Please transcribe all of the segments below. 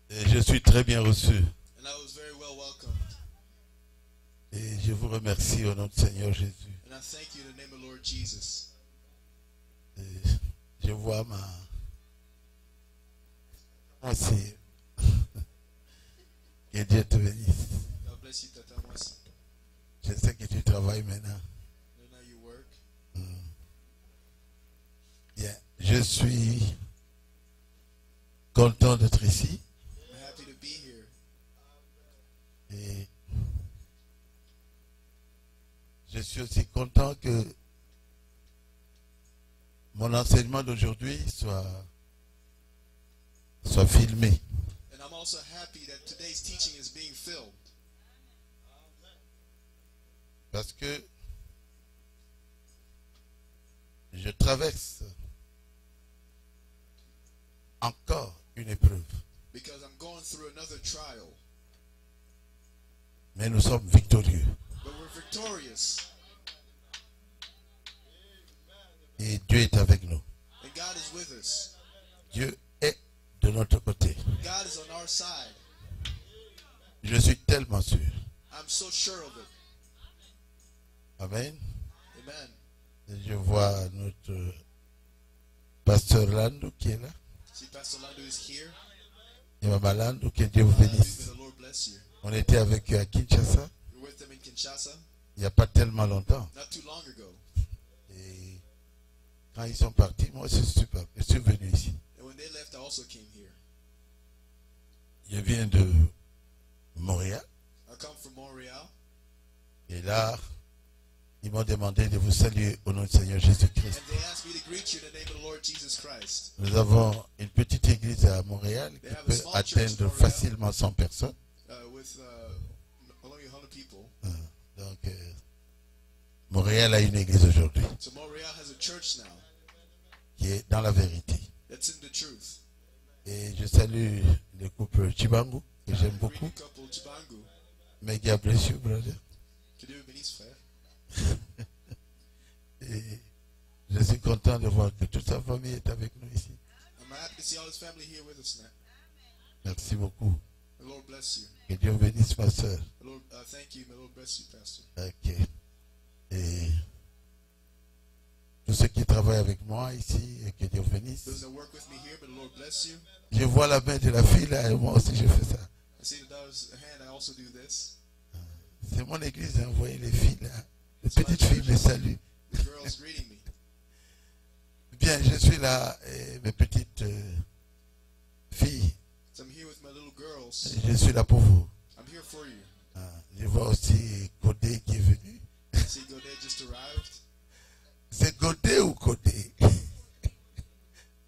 Et je suis très bien reçu. And I was very well welcomed. Et je vous remercie au nom du Seigneur Jésus. And I thank you in the name of Lord Jesus. Et je vois ma... Merci. Que Dieu te bénisse. God bless you, Tata Mwasi. Je sais que tu travailles maintenant. I know you work. Bien. Je suis content d'être ici. I'm happy to be here. Et je suis aussi content que mon enseignement d'aujourd'hui soit filmé. And I'm also happy that today's teaching is being filmed. Parce que je traverse encore une épreuve. Because I'm going through another trial. Mais nous sommes victorieux. But we're victorious. Et Dieu est avec nous. And God is with us. Dieu est de notre côté. God is on our side. Je suis tellement sûr. I'm so sure of it. Amen. Amen. Et je vois notre pasteur Lando qui est là. See, Pastor Lando is here. Et Maman Lando, que Dieu vous May bénisse. the Lord bless you. On était avec eux à Kinshasa We're with them in Kinshasa il n'y a pas tellement longtemps. not too long ago. Et quand ils sont partis, moi je suis venu ici. And when they left, I also came here. Je viens de Montréal. I come from Montreal. Et là, ils m'ont demandé de vous saluer au nom du Seigneur Jésus-Christ. And they asked me to greet you in the name of the Lord Jesus Christ. Nous avons une petite église à Montréal qui peut atteindre facilement 100 personnes. With only 100 people. Donc, Montréal a une église aujourd'hui So Montreal has a church now qui est dans la vérité. that's in the truth. Et je salue le couple Chibangu, que j'aime Greet beaucoup. the couple Chibangu. May God bless you, brother. Que Dieu bénisse, frère. Et je suis content de voir que toute sa famille est avec nous ici. I'm happy to see all his family here with us now. Merci beaucoup. The Lord bless you. Que Dieu bénisse ma soeur. The Lord, thank you. May the Lord bless you, Pastor. Ok. Et tous ceux qui travaillent avec moi ici, et que Dieu bénisse. Those that work with me here, may the Lord bless you. Je vois la main de la fille là, et moi aussi je fais ça. I see the daughter's hand. I also do this. C'est mon église, hein, vous voyez les filles là. Les petites filles me saluent. The girls greeting me. Bien, je suis là, et mes petites filles, So I'm here with my little girls. je suis là pour vous. I'm here for you. Ah, je vois aussi Godé qui est venu. I see Godet just arrived. C'est Godé ou Codé?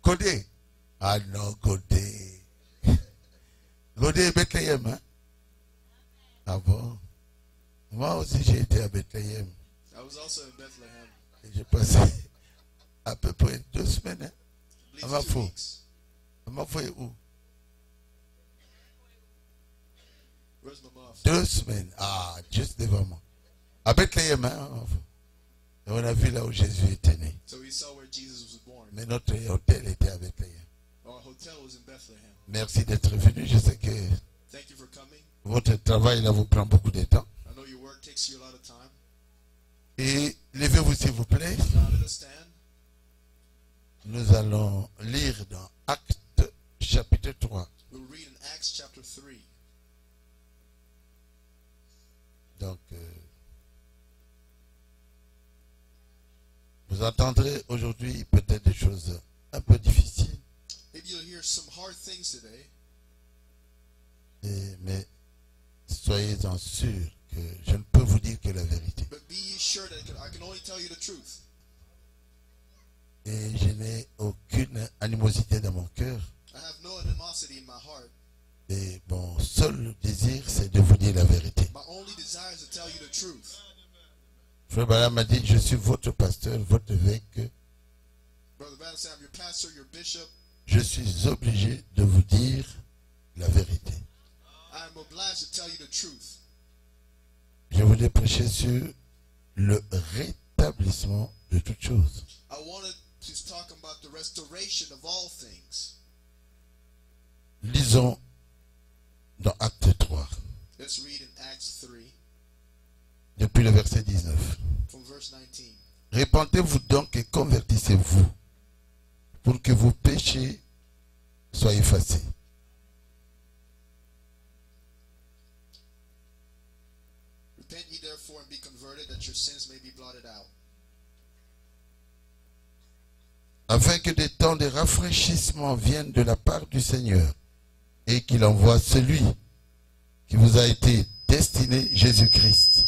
Codé? Ah non, Godé. Godé est Bethléem, hein? Ah bon? Moi aussi j'ai été à Bethléem. I was also in Bethlehem. Et j'ai passé à peu près 2 semaines. Hein? I À believe 2 Mafo. weeks. À Mafo est où? Where's my muff? 2 semaines. Ah, juste devant moi. À Bethléem, hein? Et on a vu là où Jésus était né. So we saw where Jesus was born. Mais notre hôtel était à Bethléem. Our hotel was in Bethlehem. Merci d'être venu. Je sais que Thank you for coming. votre travail là vous prend beaucoup de temps. I know your work takes you a lot of time. Et levez-vous s'il vous plaît. Now let us stand. Nous allons lire dans Actes chapitre 3. We'll read in Acts chapter 3. Donc, vous entendrez aujourd'hui peut-être des choses un peu difficiles, Maybe you'll hear some hard things today, mais soyez-en sûrs que je ne peux vous dire que la vérité. but be ye sure that I can only tell you the truth. Et je n'ai aucune animosité dans mon cœur. I have no animosity in my heart. Et mon seul désir, c'est de vous dire la vérité. My only desire is to tell you the truth. Frère Branham m'a dit, je suis votre pasteur, votre évêque. Brother Branham said, I'm your pastor, your bishop. Je suis obligé de vous dire la vérité. I am obliged to tell you the truth. Je voulais prêcher sur le rétablissement de toutes choses. I wanted to talk about the restoration of all things. Lisons Acts 3, depuis le verset 19. from verse 19. Repentez-vous donc et convertissez-vous pour que vos péchés soient effacés. Repent ye therefore and be converted, that your sins may be blotted out, Afin que des temps de rafraîchissement viennent de la part du Seigneur et qu'il envoie celui qui vous a été destiné, Jésus-Christ.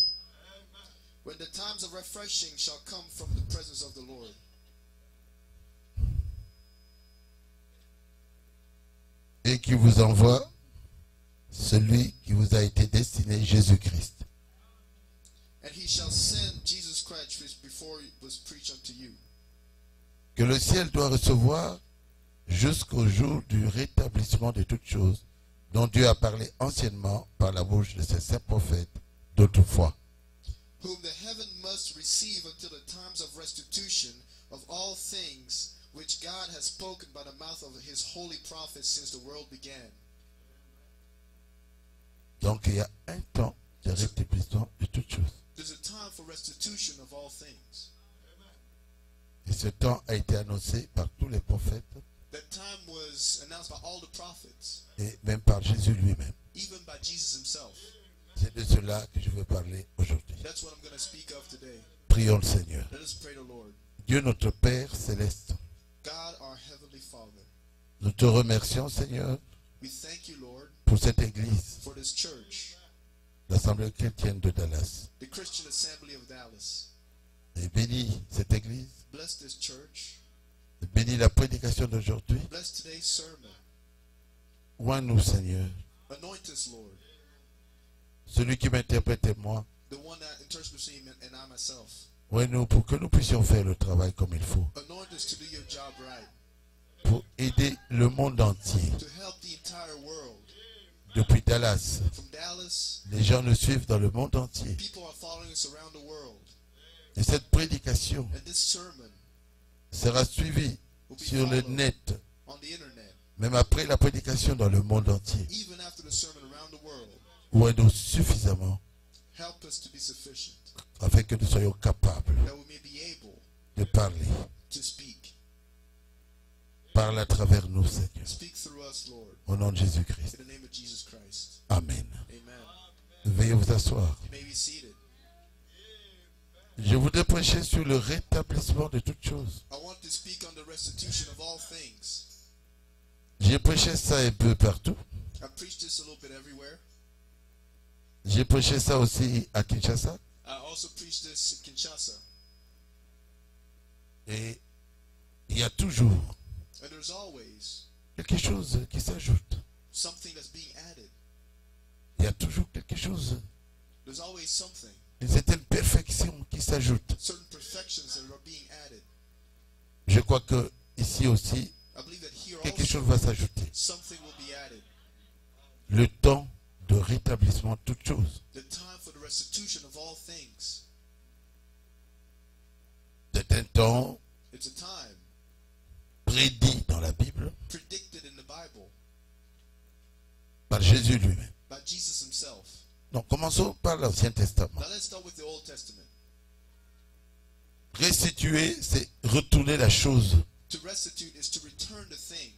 when the times of refreshing shall come from the presence of the Lord. Et qui vous envoie celui qui vous a été destiné, Jésus-Christ. And he shall send Jesus Christ, which before was preached unto you, Que le ciel doit recevoir jusqu'au jour du rétablissement de toutes choses dont Dieu a parlé anciennement par la bouche de ses saints prophètes d'autrefois. whom the heaven must receive until the times of restitution of all things, which God has spoken by the mouth of his holy prophets since the world began. Donc il y a un temps de rétablissement de toutes choses. There's a time for restitution of all things. Et ce temps a été annoncé par tous les prophètes That time was announced by all the prophets, et même par Jésus lui-même. even by Jesus himself. C'est de cela que je veux parler aujourd'hui. That's what I'm going to speak of today. Prions le Seigneur. Let us pray the Lord. Dieu notre Père céleste, God, our heavenly Father, nous te remercions Seigneur we thank you, Lord, pour cette église, for this church, l'Assemblée chrétienne de Dallas. the Christian Assembly of Dallas. Et bénis cette église, Bless this church. bénis la prédication d'aujourd'hui. Bless today's sermon. Oins-nous Seigneur. Anoint us, Lord. Celui qui m'interprète est moi. The one that interprets me and I myself. Oins-nous pour que nous puissions faire le travail comme il faut. Anoint us to do your job right. Pour aider le monde entier. To help the entire world. Depuis Dallas, From Dallas, les gens nous suivent dans le monde entier. people are following us around the world. Et cette prédication And this sermon sera suivie will be sur le followed net, on the internet. même après la prédication dans le monde entier. Even after the sermon around the world. Oins-nous suffisamment Help us to be sufficient. afin que nous soyons capables That we may be able de parler. to speak. Parle à travers nous, Seigneur. Speak through us, Lord. Au nom de Jésus-Christ. In the name of Jesus Christ. Amen. Amen. Veuillez vous asseoir. You may be seated. Je voudrais prêcher sur le rétablissement de toutes choses. I want to speak on the restitution of all things. J'ai prêché ça un peu partout. I preached this a little bit everywhere. J'ai prêché ça aussi à Kinshasa. I also preached this in Kinshasa. Et il y a toujours And there's always quelque chose qui s'ajoute. something that's being added. Il y a toujours quelque chose, There's always something, une certaine perfection qui s'ajoute. certain perfections that are being added. Je crois que ici aussi, I believe that here quelque also chose va s'ajouter. something will be added. Le temps de rétablissement de toutes choses. The time for the restitution of all things. C'est un temps It's a time prédit dans la Bible predicted in the Bible par Jésus lui-même. by Jesus himself. Donc commençons par l'Ancien Testament. Now let's start with the Old Testament. Restituer, c'est retourner la chose. To restitute is to return the thing.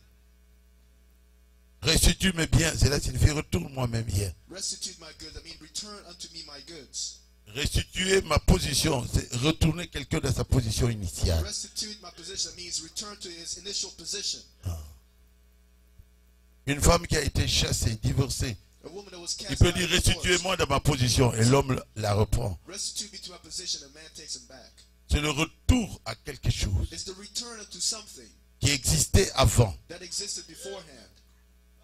Restitue mes biens, cela signifie retourne-moi mes biens. Restitute my goods. I mean, return unto me my goods. Restituer ma position, c'est retourner quelqu'un dans sa position initiale. Restitute my position means return to his initial position. Une femme qui a été chassée, divorcée, A woman that was il cast peut out dire of divorce. restituez-moi dans ma position et l'homme la reprend. Restitute me to my position, and man takes him back. C'est le retour à quelque chose It's the return unto something qui existait avant. that existed beforehand.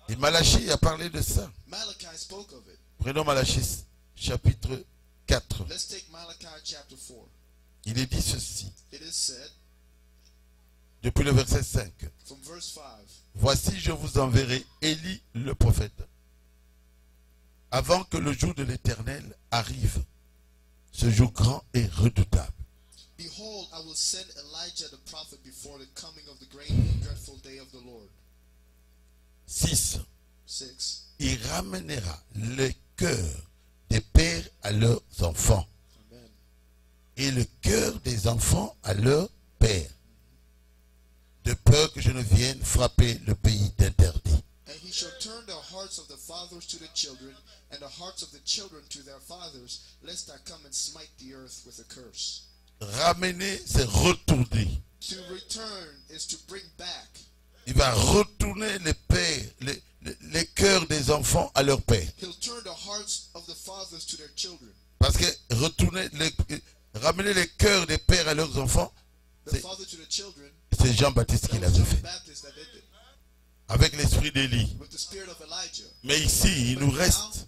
Et Malachie a parlé de ça. Malachi spoke of it. Prenons Malachie chapitre 4. Let's take Malachi chapter 4. Il est dit ceci, It is said depuis le verset 5. from verse 5. Voici, je vous enverrai Élie le prophète, avant que le jour de l'Éternel arrive, ce jour grand et redoutable. Behold, I will send Elijah the prophet before the coming of the great and dreadful day of the Lord. 6. 6. Il ramènera le cœur des pères à leurs enfants Amen. et le cœur des enfants à leur père, de peur que je ne vienne frapper le pays d'interdit. And he shall turn the hearts of the fathers to the children, and the hearts of the children to their fathers, lest I come and smite the earth with a curse. Ramener, c'est retourner. To return is to bring back. Il va retourner les pères, les cœurs des enfants à leur père. He'll turn the hearts of the fathers to their children. Parce que ramener les cœurs des pères à leurs enfants, The father to the children. c'est Jean-Baptiste qui That was l'avait John fait. the Baptist that did it. Avec l'esprit d'Élie. With the spirit of Elijah. Mais ici, il nous reste,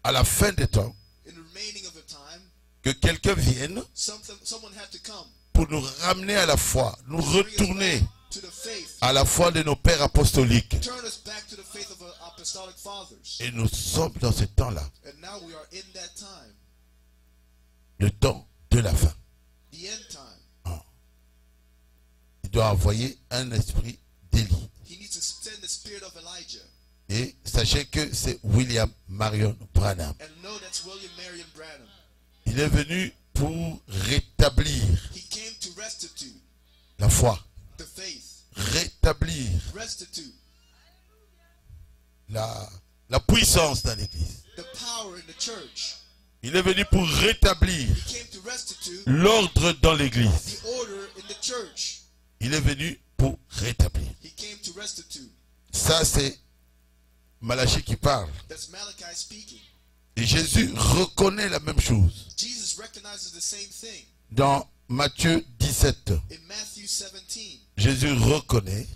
à la fin des temps, In the remaining of the time, que quelqu'un vienne someone had to come. pour nous ramener à la foi, nous To bring us retourner back to the faith. à la foi de nos pères apostoliques. Turn us back to the faith of our apostolic fathers. Et nous sommes dans ce temps-là, And now we are in that time. le temps de la fin. The end time. Il doit envoyer un esprit d'Élie. He needs to send the spirit of Elijah. Et sachez que c'est William Marion Branham. And know that's William Marion Branham. Il est venu pour rétablir He came to restitute la foi, the faith. rétablir Restitute la puissance dans l'Église. the power in the church. Il est venu pour rétablir He came to restitute l'ordre dans l'Église. the order in the church. Il est venu pour rétablir. He came to restitute. Ça, c'est Malachie qui parle. That's Malachi speaking. Et Jésus reconnaît la même chose. Jesus recognizes the same thing. Dans Matthieu 17, In Matthew 17, Jésus reconnaît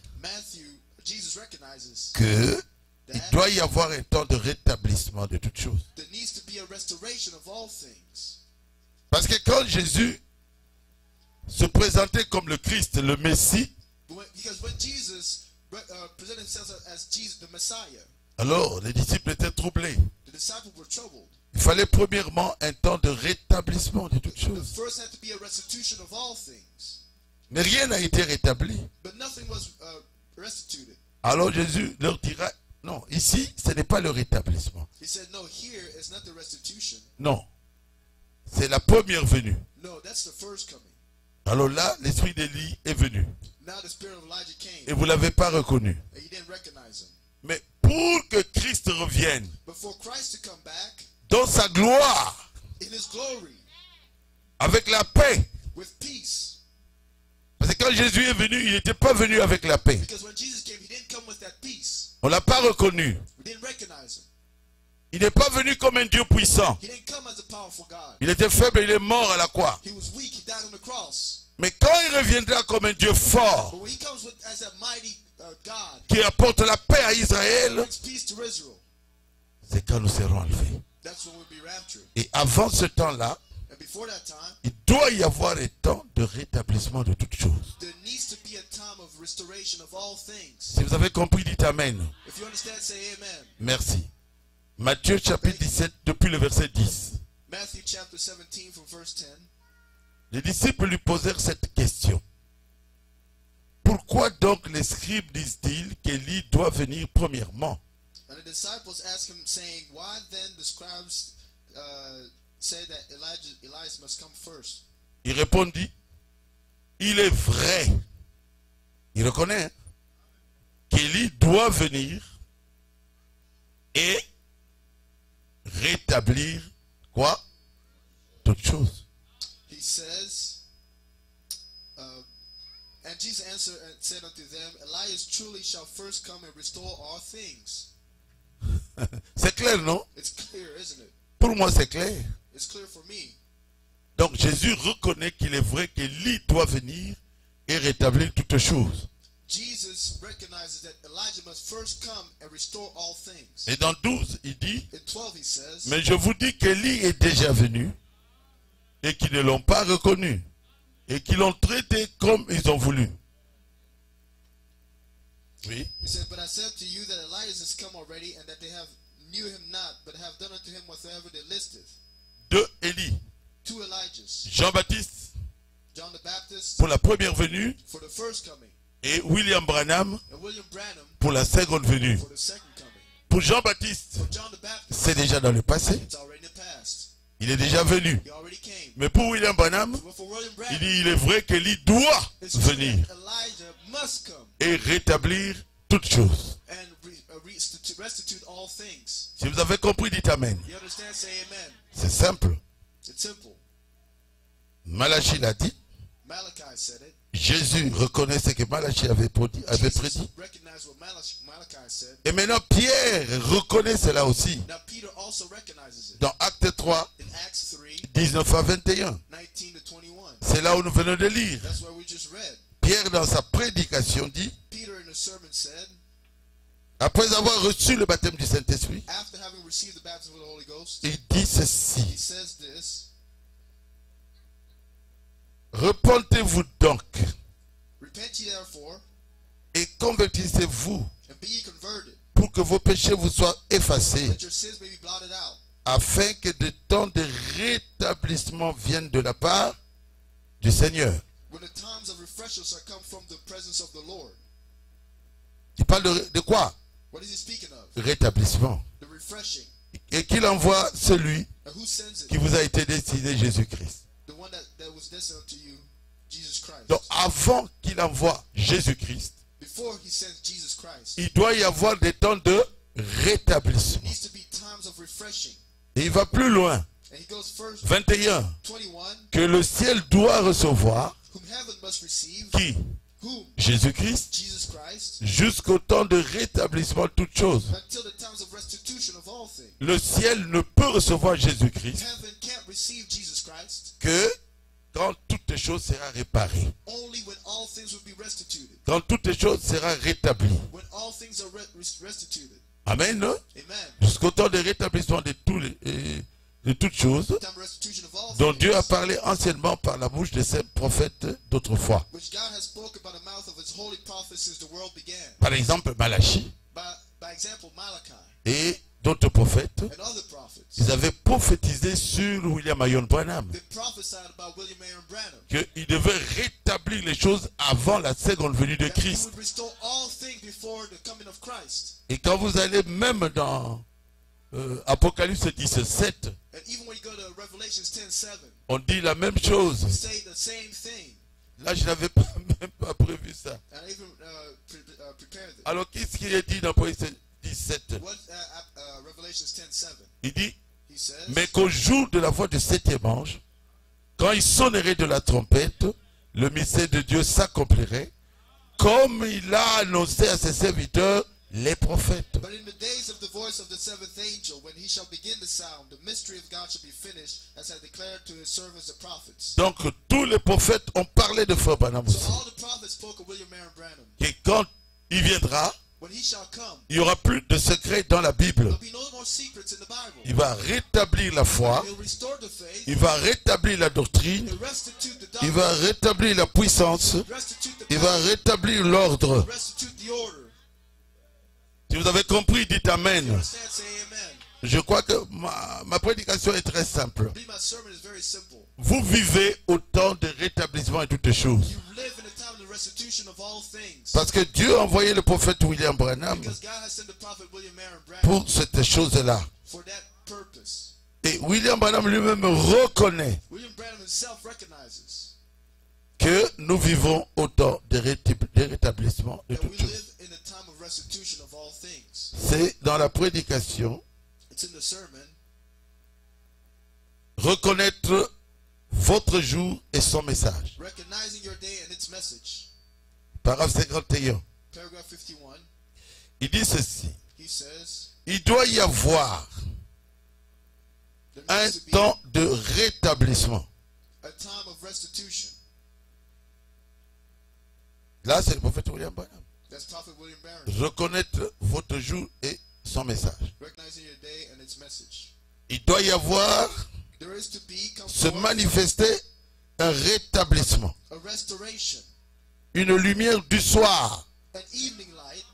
Jesus recognizes qu'il that doit y avoir un temps de rétablissement de toutes choses. there needs to be a restoration of all things. Parce que quand Jésus se présentait comme le Christ, le Messie, Because when Jesus presented himself as Jesus, the Messiah, alors les disciples étaient troublés. the disciples were troubled. Il fallait premièrement un temps de rétablissement de toutes The choses. first had to be a restitution of all things. Mais rien n'a été rétabli. But nothing was restituted. Alors Jésus leur dira, non, ici, ce n'est pas le rétablissement. He said, no, here is not the restitution. Non, c'est la première venue. No, that's the first coming. Alors là, l'esprit d'Élie est venu. Now the spirit of Elijah came, Et vous ne l'avez pas reconnu. and you didn't recognize him. Mais pour que Christ revienne But for Christ to come back dans sa gloire, in his glory, avec la paix. with peace. Parce que quand Jésus est venu, il n'était pas venu avec la paix. Because when Jesus came, he didn't come with that peace. On ne l'a pas reconnu. We didn't recognize him. Il n'est pas venu comme un Dieu puissant. He didn't come as a powerful God. Il était faible et il est mort à la croix. He was weak. He died on the cross. Mais quand il reviendra comme un Dieu fort, But when he comes as a mighty God, qui apporte la paix à he Israël, brings peace to Israel. c'est quand nous serons enlevés. That's when we'll be raptured. Et avant ce temps-là, And before that time, il doit y avoir un temps de rétablissement de toutes choses. there needs to be a time of restoration of all things. Si vous avez compris, dites Amen. If you understand, say amen. Merci. Matthieu chapitre 17, depuis le verset 10. Matthew chapter 17 from verse 10. Les disciples lui posèrent cette question. Pourquoi donc les scribes disent-ils qu'Élie doit venir premièrement? And the disciples asked him, saying, why then the scribes say that Elias must come first? Il répondit, il est vrai. Il reconnaît hein, qu'Élie doit venir et rétablir quoi? Toutes choses. He says, and Jesus answered and said unto them, Elias truly shall first come and restore all things. C'est clair, non? It's clear, isn't it? Pour moi, c'est clair. It's clear for me. Donc Jésus reconnaît qu'il est vrai qu'Élie doit venir et rétablir toutes choses. Jesus recognizes that Elijah must first come and restore all things. Et dans 12, il dit, In 12 he says, mais je vous dis qu'Élie est déjà venu et qu'ils ne l'ont pas reconnu et qu'ils l'ont traité comme ils ont voulu. Oui. he said, but I said to you that Elias is come already, and that they have knew him not, but have done unto him whatsoever they listeth. De Élie, Two Elijahs, Jean-Baptiste John the Baptist pour la première venue for the first coming, et William Branham and William Branham pour la seconde venue. for the second coming. Pour Jean-Baptiste, For John the Baptist, c'est déjà dans le passé. it's already in the past. Il est déjà venu. He already came. Mais pour William Branham, But for William il Branham, dit il est vrai qu'Élie doit it's true venir that Elijah must come et rétablir toutes choses. and restitute all things. Si vous avez compris, dites Amen. You understand? Say amen. C'est simple. It's simple. Malachie l'a dit. Malachi said it. Jésus reconnaît ce que Malachie avait prédit. Jesus recognized what Malachi said. Et maintenant, Pierre reconnaît cela aussi. Now Peter also recognizes it. Dans Acte 3, In Acts 3, 19 à 21. 19 to 21. C'est là où nous venons de lire. That's what we just read. Pierre, dans sa prédication, dit, Peter in the sermon said, après avoir reçu le baptême du Saint-Esprit, after having received the baptism of the Holy Ghost, il dit he ceci. says this, Repentez-vous donc repent ye therefore, et convertissez-vous and be ye converted, pour que vos péchés vous soient effacés, that your sins may be blotted out, afin que de temps de rétablissement viennent de la part du Seigneur. when the times of refreshing shall come from the presence of the Lord. Il parle de quoi? What is he speaking of? Rétablissement. The refreshing. Et qu'il envoie celui And who sends it? qui vous a été destiné, Jésus-Christ. The one that was destined unto you, Jesus Christ. Donc avant qu'il envoie Jésus-Christ, Before he sends Jesus Christ, il doit y avoir des temps de rétablissement. there needs to be times of refreshing. Et il va plus loin. And he goes first, 21. 21, Que le ciel doit recevoir whom heaven must receive, qui? whom? Jésus-Christ, Jesus Christ, jusqu'au temps de rétablissement de toutes choses. until the times of restitution of all things. Le ciel ne peut recevoir Jésus-Christ Heaven can't receive Jesus Christ que quand toutes les choses seront réparées. only when all things will be restituted. Quand toutes les choses seront rétablies. When all things are restituted. Amen. Non? Amen. Jusqu'au temps de rétablissement de toutes choses The time of restitution of all dont things, Dieu a parlé anciennement par la bouche de ses prophètes d'autrefois. which God has spoken by the mouth of his holy prophets since the world began. Par exemple, Malachie By example, Malachi et d'autres prophètes, and other prophets. ils avaient prophétisé sur William Marion Branham They prophesied about William Aaron Branham. qu'il devait rétablir les choses avant la seconde venue de That he Christ. would restore all things before the coming of Christ. Et quand vous allez même dans Apocalypse 17, And even when you go to Revelations 10:7, on dit la même chose. they say the same thing. Là, je n'avais même pas prévu ça. And I even prepared it. Alors, qu'est-ce qu'il est dit dans Apocalypse 17? What Revelations 10:7? Il dit, He says, mais qu'au jour de la voix du septième ange, quand il sonnerait de la trompette, le mystère de Dieu s'accomplirait, comme il a annoncé à ses serviteurs, les prophètes. but in the days of the voice of the seventh angel, when he shall begin to sound, the mystery of God shall be finished, as had declared to his servants the prophets. Donc, tous les prophètes ont parlé de Frère Branham So aussi. all the prophets spoke of William Aaron Branham. Et quand il viendra, When he shall come, il n'y aura plus de secrets dans la Bible. there'll be no more secrets in the Bible. Il va rétablir la foi, He'll restore the faith. il va rétablir la doctrine, He'll restitute the il doctrine. va rétablir la puissance, Restitute the il va power. rétablir l'ordre. Restitute the order. Si vous avez compris, dites Amen. Understand? Say amen. Je crois que ma prédication est très simple. My sermon is very simple. Vous vivez au temps de rétablissement et toutes choses. You live in the time of the restitution of all things. Parce que Dieu a envoyé le prophète William Branham Because God has sent the prophet William Aaron Branham pour cette chose-là. for that purpose. Et William Branham lui-même reconnaît William Branham himself recognizes que nous vivons au temps de rétablissement de that toutes we choses. live in the time of restitution of all things. C'est dans la prédication, It's in the sermon. reconnaître votre jour et son message. Recognizing your day and its message. Paragraphe 51. Paragraph 51. Il dit ceci. He says, Il doit y avoir there un needs to be temps de rétablissement. a time of restitution. Là, c'est le prophète William Branham. That's Prophet William Branham. Reconnaître votre jour et son message. Recognizing your day and its message. Il doit y avoir, There is to be come se forth manifester un rétablissement. a restoration, Une lumière du soir. an evening light.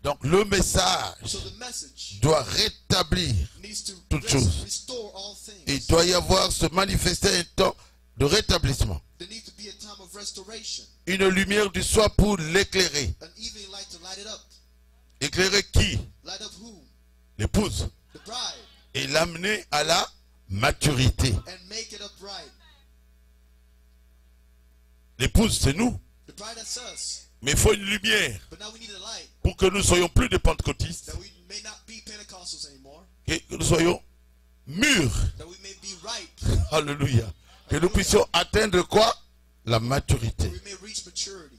Donc le message So the message doit rétablir. needs to Toutes choses. restore all Il things. doit y avoir, se manifester un temps de rétablissement. There needs to be a time of restoration, Une lumière du soir pour l'éclairer. an evening light to light it up. Éclairer qui? Light up who? L'épouse. The bride. Et l'amener à la maturité. and make it upright. L'épouse, c'est nous. The bride, that's us. Mais il faut une lumière But now we need a light pour que nous soyons plus des pentecôtistes, that we may not be Pentecostals anymore, et que nous soyons mûrs. that we may be ripe, Alléluia. Que nous puissions atteindre quoi? La maturité. we may reach maturity.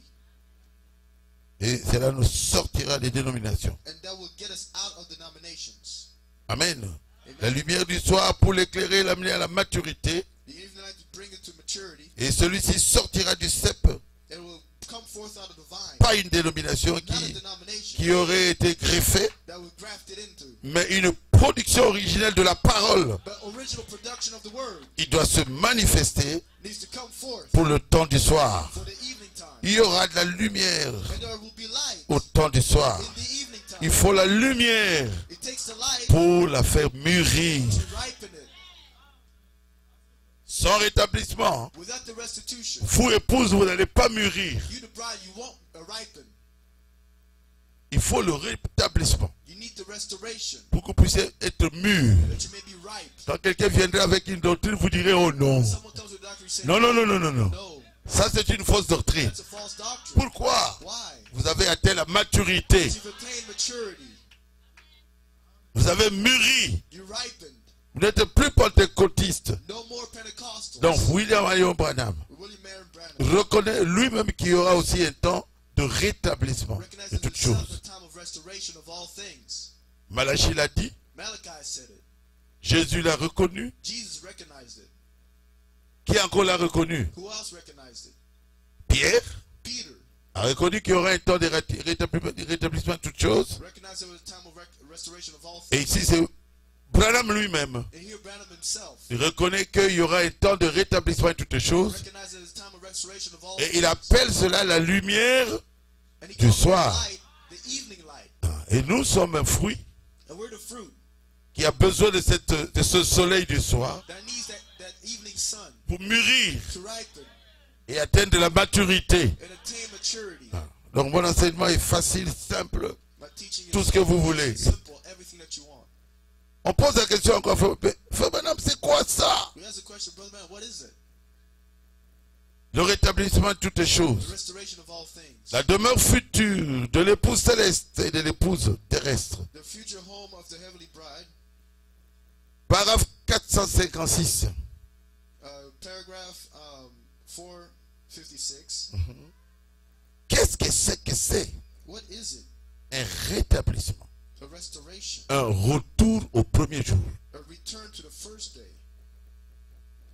Et cela nous sortira des dénominations. And that will get us out of denominations. Amen. La lumière du soir pour l'éclairer, l'amener à la maturité. The evening light to bring it to maturity. Et celui-ci sortira du cep. It will come forth out of the vine. Pas une dénomination Not a denomination qui aurait été greffée, that we're grafted into, mais une production originelle de la parole. but original production of the word Il doit se manifester needs to come forth pour le temps du soir. for the evening time. Il y aura de la lumière And there will be light au temps du soir. in the evening time. Il faut la lumière It takes the light pour la faire mûrir. to ripen it. Sans rétablissement, Without the restitution, vous épouse, vous n'allez pas mûrir. you the bride, you won't ripen. Il faut le rétablissement You need the restoration pour que vous puissiez être mûr. that you may be ripe. Quand quelqu'un viendrait avec une doctrine, vous direz oh non. Someone comes to the doctor and says, Non, non, non, non, non, non. no, Ça c'est une fausse doctrine. that's a false doctrine. Pourquoi? Why? Vous avez atteint la maturité. You've attained maturity. Vous avez mûri. You ripened. Vous n'êtes plus pentecôtiste. No more Pentecostals. Donc William Marion Branham William Marion Branham reconnaît lui-même qu'il y aura aussi un temps de rétablissement de recognizes toutes himself choses. the time of restoration of all things. Malachie l'a dit, Malachi said it. Jésus l'a reconnu. Jesus recognized it. Qui encore l'a reconnu? Who else recognized it? Pierre Peter a reconnu qu'il y aura un temps de rétablissement de toutes choses. recognized it was a time of restoration of all Et things. ici c'est Branham lui-même. And here Branham himself Il reconnaît qu'il y aura un temps de rétablissement de toutes choses. recognized it as a time of restoration of all Et things. il appelle cela la lumière. And he du calls it soir. light, the evening light. Et nous sommes un fruit And we're the fruit qui a besoin de ce soleil du soir that needs that evening sun pour mûrir to ripen et atteindre la maturité. and attain maturity. Donc mon enseignement est facile, simple, My teaching is tout ce que vous voulez. simple, everything that you want. On pose la question encore, Frère Branham, c'est quoi ça? We ask the question, Brother Man, what is it? Le rétablissement de toutes The choses. restoration of all things. La demeure future de l'épouse céleste et de l'épouse terrestre. The future home of the heavenly bride. Paragraphe 456. Paragraph 456. Qu'est-ce que c'est que c'est? What is it? Un rétablissement. A restoration. Un retour au premier jour. A return to the first day.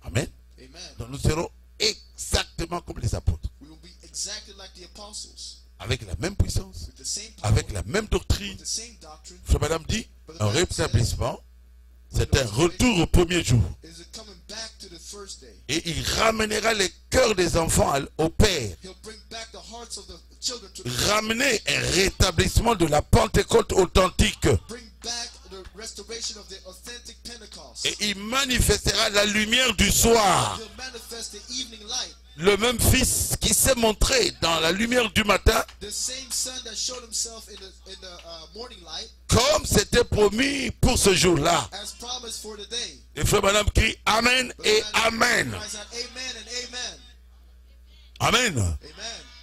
Amen. Amen. Donc nous serons exactement comme les apôtres. We will be exactly like the apostles. Avec la même puissance. With the same power. Avec la même doctrine. With the same doctrine. Frère Madame dit, un rétablissement, c'est un retour au premier jour. Is it coming back to the first day? Et il ramènera les cœurs des enfants au Père. He'll bring back the hearts of the children to the Ramener un rétablissement de la Pentecôte authentique. bring back the restoration of the authentic Pentecost. Et il manifestera la lumière du soir. He'll manifest the evening light. Le même Fils qui s'est montré dans la lumière du matin, The same son that showed himself in the morning light, comme c'était promis pour ce jour-là. as promised for the day. Et frère Madame crie Amen et Amen. Cries out, amen and amen. Amen. Amen.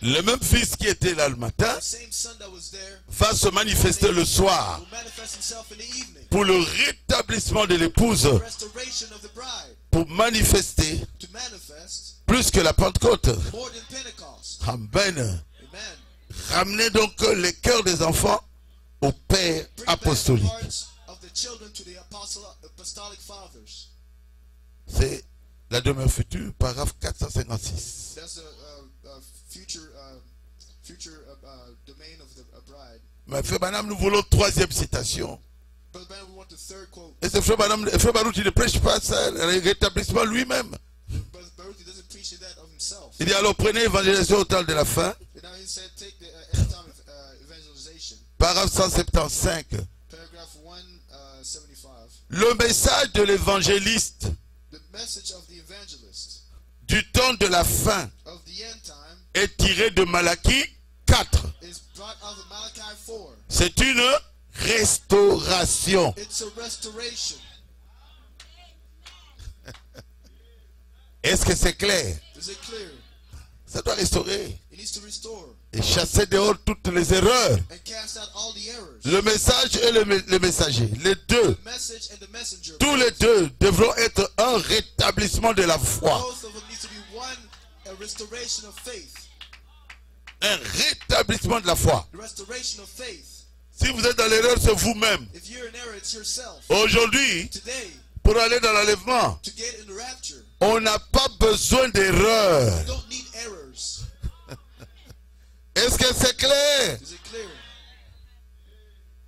Le même Fils qui était là le matin The same son that was there va se manifester le soir will manifest himself in the evening. pour le rétablissement de l'épouse, Restoration of the bride pour manifester to manifest plus que la Pentecôte. more than Pentecost. Amen. Amen. Ramenez donc les cœurs des enfants au Père Bring back the apostolique. hearts of the children to the apostolic fathers. C'est la demeure future, paragraphe 456. That's the future domain of the bride. Mais frère Madame, nous voulons troisième citation. Brother Ben, we want the third quote. Et c'est frère Baruch, il ne prêche pas ça, le rétablissement lui-même. Brother Baruch, he doesn't preach that of himself. Il dit alors prenez l'évangélisation au temps de la fin, And now he said, take the end time of evangelization. paragraphe 175. Paragraph 175. Le message de l'évangéliste The message of the evangelist du temps de la fin of the end time est tiré de Malachie 4. is brought out of Malachi 4. C'est une restauration. It's a restoration. Est-ce que c'est clair? Is it clear? Ça doit restaurer It needs to restore et chasser dehors toutes les erreurs. and cast out all the errors. Le message et le messager, les deux, The message and the messenger. tous les deux devront être un rétablissement de la foi. Both of them need to be one, a restoration of faith. Un rétablissement de la foi. The restoration of faith. Si vous êtes dans l'erreur, c'est vous-même. If you're in error, it's yourself. Aujourd'hui, Today, pour aller dans l'enlèvement, to get in the rapture, on n'a pas besoin d'erreur. you don't need errors. Est-ce que c'est clair? Is it clear?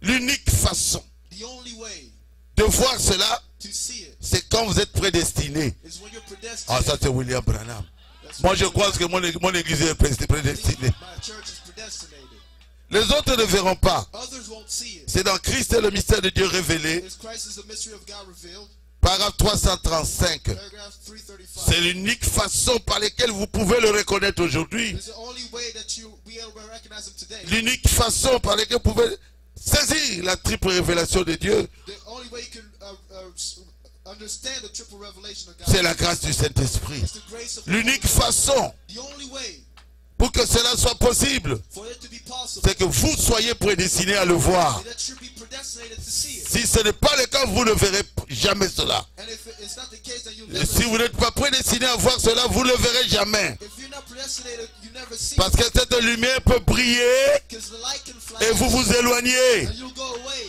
L'unique façon The only way de voir cela, to see it c'est quand vous êtes prédestiné. is when you're Ah, predestinated. ça c'est William Branham. That's Moi what je crois que mon église est prédestinée. my church is predestinated. Les autres ne verront pas. Others won't see it. C'est dans Christ et le mystère de Dieu révélé. As Christ is the mystery of God revealed. Paragraphe 335. Paragraph 335. C'est l'unique façon par laquelle vous pouvez le reconnaître aujourd'hui. It's the only way that you be able to recognize him today. L'unique façon par laquelle vous pouvez saisir la triple révélation de Dieu, The only way you can understand the triple revelation of God. c'est la grâce du Saint-Esprit. It's the grace of L'unique God. façon The only way pour que cela soit possible, for it to be possible c'est que vous soyez prédestinés à le voir. is that you be predestinated to see it. Si ce n'est pas le cas, vous ne verrez jamais cela. And if it's not the case, then you'll Et never si vous n'êtes pas prédestiné à voir cela, vous ne le verrez jamais. If you're not predestinated, you never see Parce it. que cette lumière peut briller Because the light can flash et vous vous éloignez. and you'll go away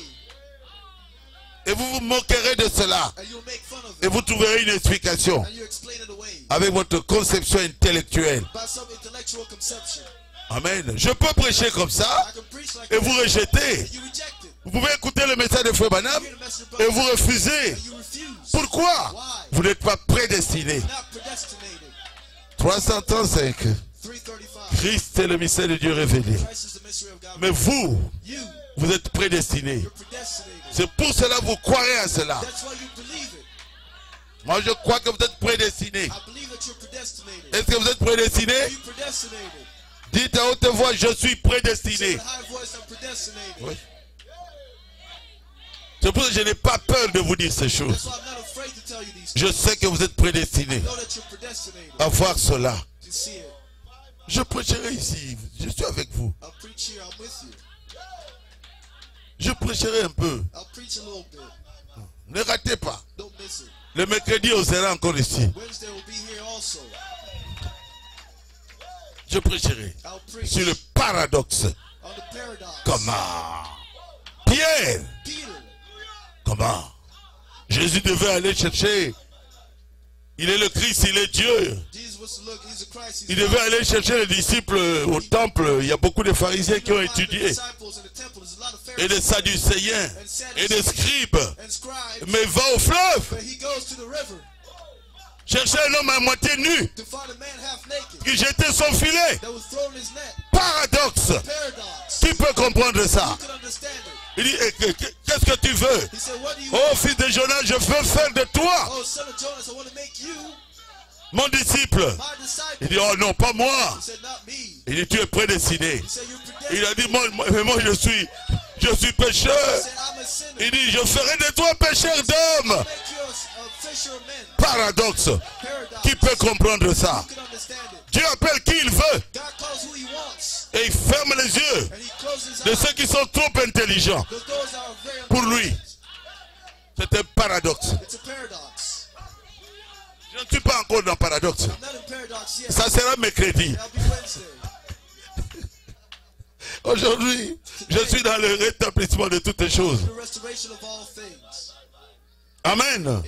Et vous vous moquerez de cela. and you'll make fun of Et it vous trouverez une explication and you explain it away avec votre conception intellectuelle. by some intellectual conception. Amen. Je peux prêcher comme ça I can preach like et that vous rejetez. and you reject it. Vous pouvez écouter le message de Frère Branham You hear the message of et God vous refusez. and you refuse. Pourquoi? Why? Vous n'êtes pas prédestiné. You're not predestinated. 335. 335. Christ est le mystère de Dieu révélé. Christ is the mystery of God. Mais vous, You, vous êtes prédestiné. you're predestinated. C'est pour cela que vous croirez à cela. That's why you believe it. Moi, je crois que vous êtes prédestiné. I believe that you're predestinated. Est-ce que vous êtes prédestiné? Are you predestinated? Dites à haute voix, je suis Say prédestiné. with a high voice, I'm predestinated. Oui. C'est pour ça que je n'ai pas peur de vous dire ces choses. That's why I'm not afraid to tell you these Je things. sais que vous êtes prédestiné I know that you're predestinated à voir cela. to see it. Je prêcherai ici. Je suis avec vous. I'll preach here, I'm with you. Je prêcherai un peu. I'll preach a little bit. Ne ratez pas. Don't miss it. Le mercredi, on sera encore ici. Wednesday will be here also. Je prêcherai I'll preach sur le paradoxe. on the paradox. Comment? Pierre, Peter, comment? Jésus devait aller chercher. Il est le Christ, il est Dieu. Jesus was to look, he's the Christ. He's Il devait aller chercher les disciples au temple. Il y a beaucoup de pharisiens qui ont étudié. Et des sadducéens. Et des scribes. and scribes, Mais va au fleuve. but he goes to the river Chercher un homme à moitié nu. to find a man half naked Qui jetait son filet. that was thrown in his net. Paradoxe. Paradox. Qui peut comprendre ça? Who can understand it? Il dit, qu'est-ce que tu veux? He said, what do you Oh, want? fils de Jonas, je veux faire de toi Oh, son of Jonas, I want to make you mon disciple. my disciple. Il dit, oh non, pas moi. He said, not me. Il dit, tu es prédestiné. He said, you're Il a predestined. dit, moi je suis pécheur. He said, I'm a sinner. Il dit, je ferai de toi pécheur d'hommes. Make you a fisher of men. Paradoxe. Paradox. Qui peut comprendre ça? Who can understand it? Dieu appelle qui il veut. God calls who he wants. Et il ferme les yeux And he closes de eyes. ceux qui sont trop intelligents Those are very pour lui. C'est un paradoxe. It's a paradox. Je ne suis pas encore dans paradoxe. I'm not in paradox yet. Ça sera mercredi. That'll be Wednesday. Aujourd'hui, je suis dans le rétablissement de toutes les choses. The restoration of all things. Amen. Amen.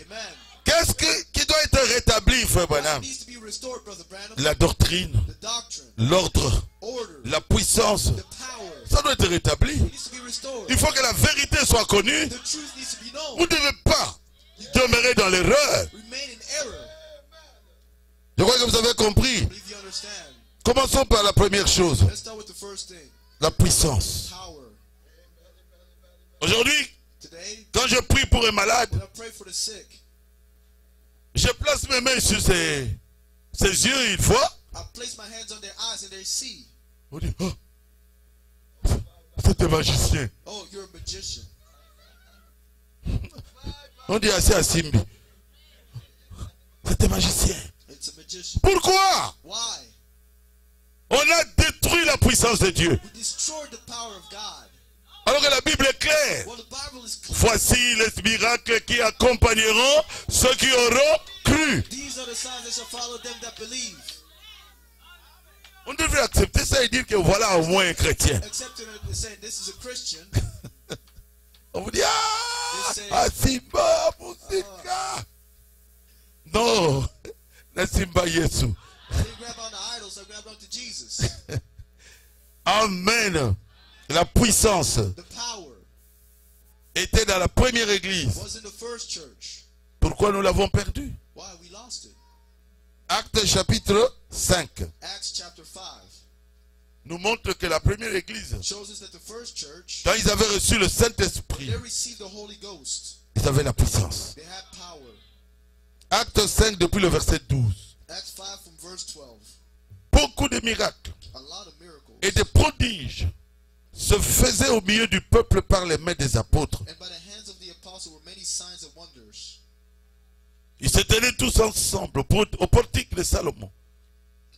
Qu'est-ce qui doit être rétabli, frère What Branham? needs to be restored, Brother Branham? La doctrine, The doctrine, l'ordre, order, la puissance. the power. Ça doit être rétabli. It needs to be restored. Il faut que la vérité soit connue. The truth needs to be known. Vous ne devez pas demeurer dans l'erreur. Remain in error. Je crois que vous avez compris. I believe you understand. Commençons par la première chose, Let's start with the first thing. la puissance. Power. Aujourd'hui, Today, quand je prie pour un malade, when I pray for the sick, je place mes mains sur ses yeux, il voit. I place my hands on their eyes and they see. On dit, oh, c'est un magicien. Oh, you're a magician. On dit assez à Simbi. C'est un magicien. It's a magician. Pourquoi? Why? On a détruit la puissance de Dieu. We destroyed the power of God. Alors que la Bible est claire. Well, the Bible is clear. Voici les miracles qui accompagneront ceux qui auront cru. These are the signs that shall follow them that believe. On devrait accepter ça et dire que voilà au moins un chrétien. Accepting it and saying this is a Christian. On vous dit, ah, Simba, Musika. Non, le Simba Yesu. They didn't grab on the idols, they grabbed onto Jesus. Amen. La puissance The power était dans la première église. was in the first church. Pourquoi nous l'avons perdu? Why? We lost it. Actes chapitre 5 Acts chapter 5 nous montre que la première église, shows us that the first church, quand ils avaient reçu le Saint-Esprit, they received the Holy Ghost. ils avaient la puissance. They had power. Acte 5 depuis le verset 12. Acts 5 from verse 12. Beaucoup de miracles A lot of miracles. et de prodiges se faisaient au milieu du peuple par les mains des apôtres. And by the hands of the apostles were many signs and wonders. Ils se tenaient tous ensemble au portique de Salomon.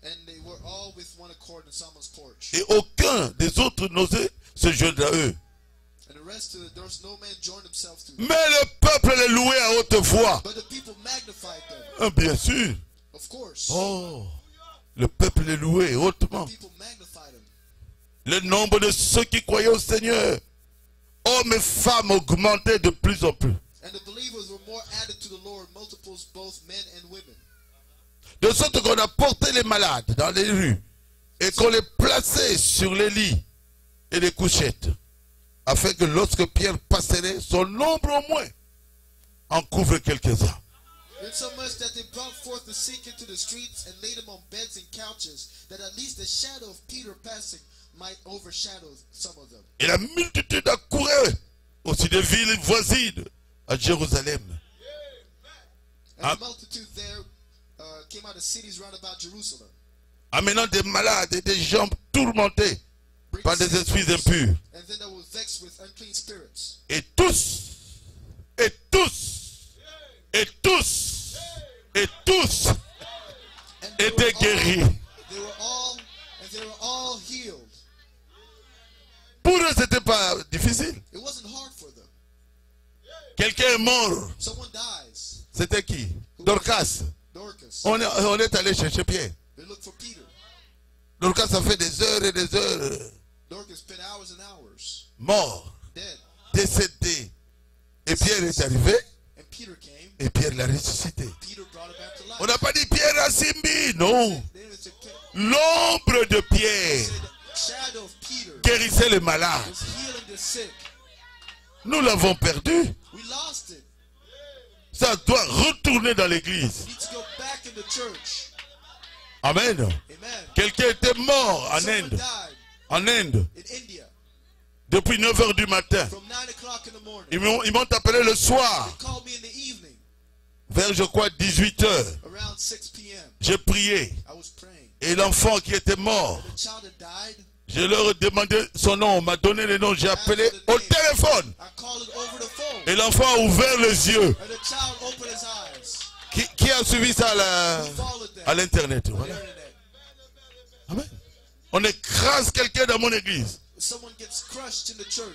And they were all with one accord in Solomon's porch. Et aucun des autres n'osait se joindre à eux. And the rest of there was no man joined himself to Mais them. le peuple les louait à haute voix. But the people magnified them. Ah, bien sûr. Of course. Oh, le peuple les louait hautement. People magnified them. Le nombre de ceux qui croyaient au Seigneur, hommes et femmes, augmentait de plus en plus. And the believers were more added to the Lord, multiples both men and women. De sorte qu'on a porté les malades dans les rues et qu'on les plaçait sur les lits et les couchettes, afin que lorsque Pierre passerait, son ombre au moins en couvre quelques-uns. Insomuch that they brought forth the sick into the streets and laid them on beds and couches, that at least the shadow of Peter passing might overshadow some of them. Et la multitude accourait aussi des villes voisines à Jérusalem. And the multitude there came out of cities round about Jerusalem, Amenant des malades et des gens tourmentés par des esprits impurs. and then they were vexed with unclean spirits. Et tous, et tous, et tous, et tous And they étaient guéris. were all healed. Pour eux, ce n'était pas difficile. It wasn't hard for them. Quelqu'un est mort. Someone dies. C'était qui? Dorcas. Dorcas. On est allé chercher Pierre. They look for Peter. Dorcas a fait des heures et des heures. Dorcas spent hours and hours Mort, dead. décédé. Et Pierre est arrivé And Peter came. et Pierre l'a ressuscité. Peter brought it back to life. On n'a pas dit Pierre a Simbi, non. Then it's a L'ombre de Pierre shadow of Peter guérissait les malades. was healing the sick. Nous l'avons perdu. We lost it. Ça doit retourner dans l'église. We need to go back in the church. Amen. Amen. Quelqu'un était mort en Someone Inde. died En Inde. in India Depuis 9 h du matin. from 9 o'clock in the morning. Ils m'ont appelé le soir. They called me in the evening Vers, je crois, 18 h. around 6 p.m. J'ai prié. I was praying. Et l'enfant qui était mort, The child had died. je leur ai demandé son nom. On m'a donné le nom. J'ai appelé au téléphone. I called it over the phone. Et l'enfant a ouvert les yeux. And the child opened his eyes. Qui a suivi ça Who followed them à l'internet? on the Voilà. internet. Amen. On écrase quelqu'un dans mon église. Someone gets crushed in the church.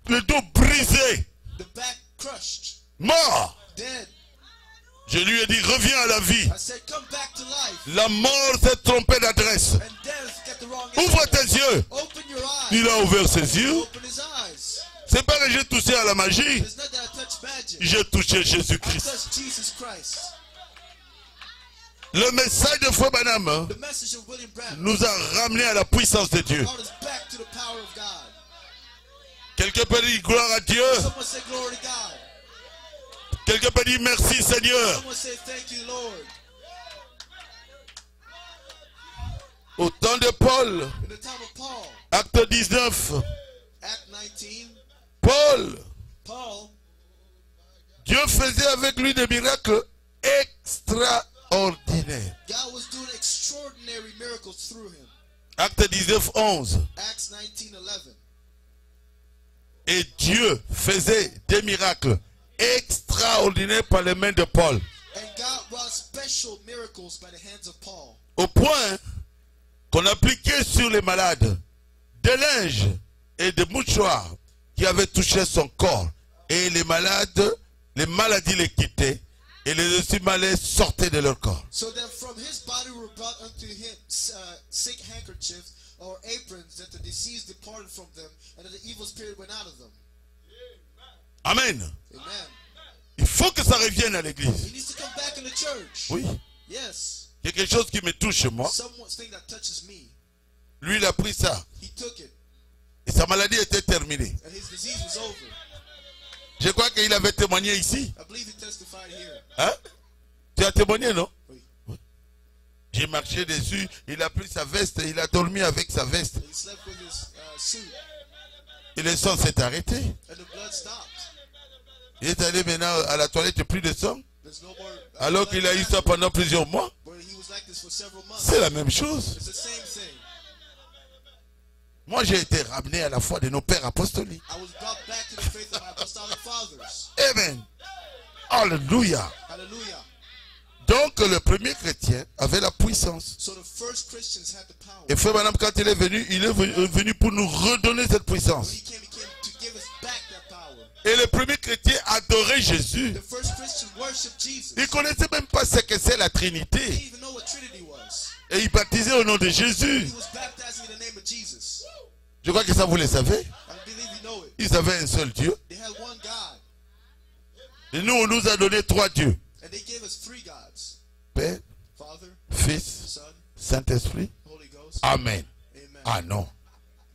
Le dos brisé. The back crushed. Mort. Dead. Je lui ai dit, reviens à la vie. I said, come back to life. La mort s'est trompée d'adresse. And death got the wrong Ouvre answer. tes yeux. Open your eyes. Il a ouvert ses yeux. Open his eyes. C'est pas que j'ai touché à la magie. It's not that I touched magic. J'ai touché I Jésus-Christ. touched Jesus Christ. Le message de Frère Branham The message of William Branham nous a ramenés à la puissance de Dieu. brought us back to the power of God. Quelqu'un peut dire gloire à Dieu. Someone say glory to God. Quelqu'un peut dire merci Seigneur. Someone say thank you, Lord. Au temps de Paul, In the time of Paul, acte 19, Act 19, Paul, Paul, Dieu faisait avec lui des miracles extraordinaires. God was doing extraordinary miracles through him. Acte 19, 11. Acts 19:11. Et Dieu faisait des miracles extraordinaires par les mains de Paul. And God brought special miracles by the hands of Paul. Au point qu'on appliquait sur les malades des linges et des mouchoirs qui avaient touché son corps. Et les malades, les maladies les quittaient. Et les esprits malais sortaient de leur corps. So that from his body were brought unto him sick handkerchiefs or aprons, that the disease departed from them, and that the evil spirit went out of them. Amen. Amen. Il faut que ça revienne à l'église. He needs to come back in the church. Oui. Yes. Il y a quelque chose qui me touche moi. Something that touches me. Lui, il a pris ça. He took it. Et sa maladie était terminée. And his disease was over. Je crois qu'il avait témoigné ici. I believe he testified here. Hein? Tu as témoigné, non? Oui. Oui. J'ai marché dessus, il a pris sa veste, il a dormi avec sa veste. He slept with his suit. Et le sang s'est arrêté. And the blood stopped. Il est allé maintenant à la toilette, plus de sang. There's no more, Alors qu'il a eu ça pendant plusieurs mois. but he was like this for several months. C'est la même chose. It's the same thing. Moi, j'ai été ramené à la foi de nos pères apostoliques. I was brought back to the faith of my apostolic fathers. Amen. Alléluia. Hallelujah. Donc, le premier chrétien avait la puissance. So the first Christians had the power. Et frère Madame, quand il est venu pour nous redonner cette When puissance. he came to give us back that power. Et le premier chrétien adorait Jésus. The first Christian worshiped Jesus. Il ne connaissait même pas ce que c'est la He Trinité. didn't even know what Trinity was. Et il baptisait au nom de Jésus. He was baptizing in the name of Jesus. Je crois que ça vous le savez. I believe you know it. Ils avaient un seul Dieu. They had one God. Et nous, on nous a donné 3 dieux. And they gave us 3 gods. Père, Father, Fils, Son, Saint-Esprit. Holy Ghost. Amen. Amen. Ah non.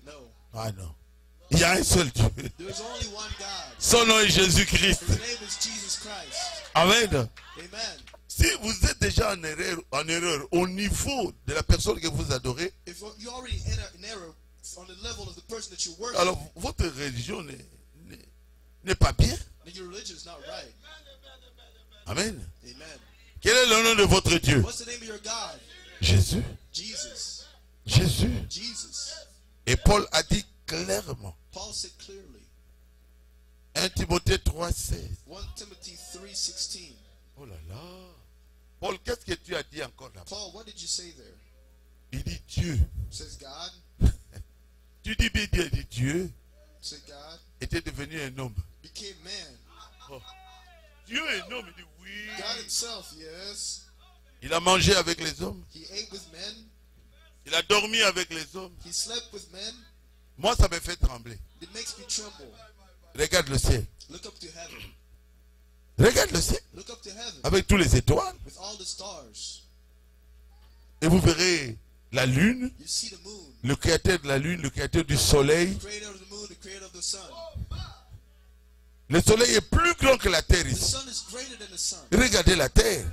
No. Ah non. Il y a un seul Dieu. There's only one God. Son nom est Jésus-Christ. His name is Jesus Christ. Amen. Amen. Si vous êtes déjà en erreur au niveau de la personne que vous adorez, If you already in error on the level of the person that you worship, alors votre religion n'est pas bien. then your religion is not right. Amen. Amen. Quel est le nom de votre Dieu? What's the name of your God? Jésus. Jesus. Jésus. Jesus. Et Paul a dit clairement, Paul said clearly. 1 Timothée 3,16. 1 Timothy 3:16. Oh là là. Paul, qu'est-ce que tu as dit encore là-bas? Paul, what did you say there? Il dit Dieu. It says God. Tu dis bien Dieu. Il dit Dieu It said God était devenu un homme. became man. Oh. Dieu est un homme. Il dit oui. God himself, yes. Il a mangé avec les hommes. He ate with men. Il a dormi avec les hommes. He slept with men. Moi, ça me fait trembler. It makes me tremble. Regarde le ciel. Look up to heaven. Regarde le ciel. Look up to heaven Avec tous les étoiles. with all the stars. Et vous verrez la lune. You see the moon. Le créateur de la lune, le créateur du soleil. The creator of the moon, the creator of the sun. Le soleil est plus grand que la terre The ici. sun is greater than the sun. Regardez la terre.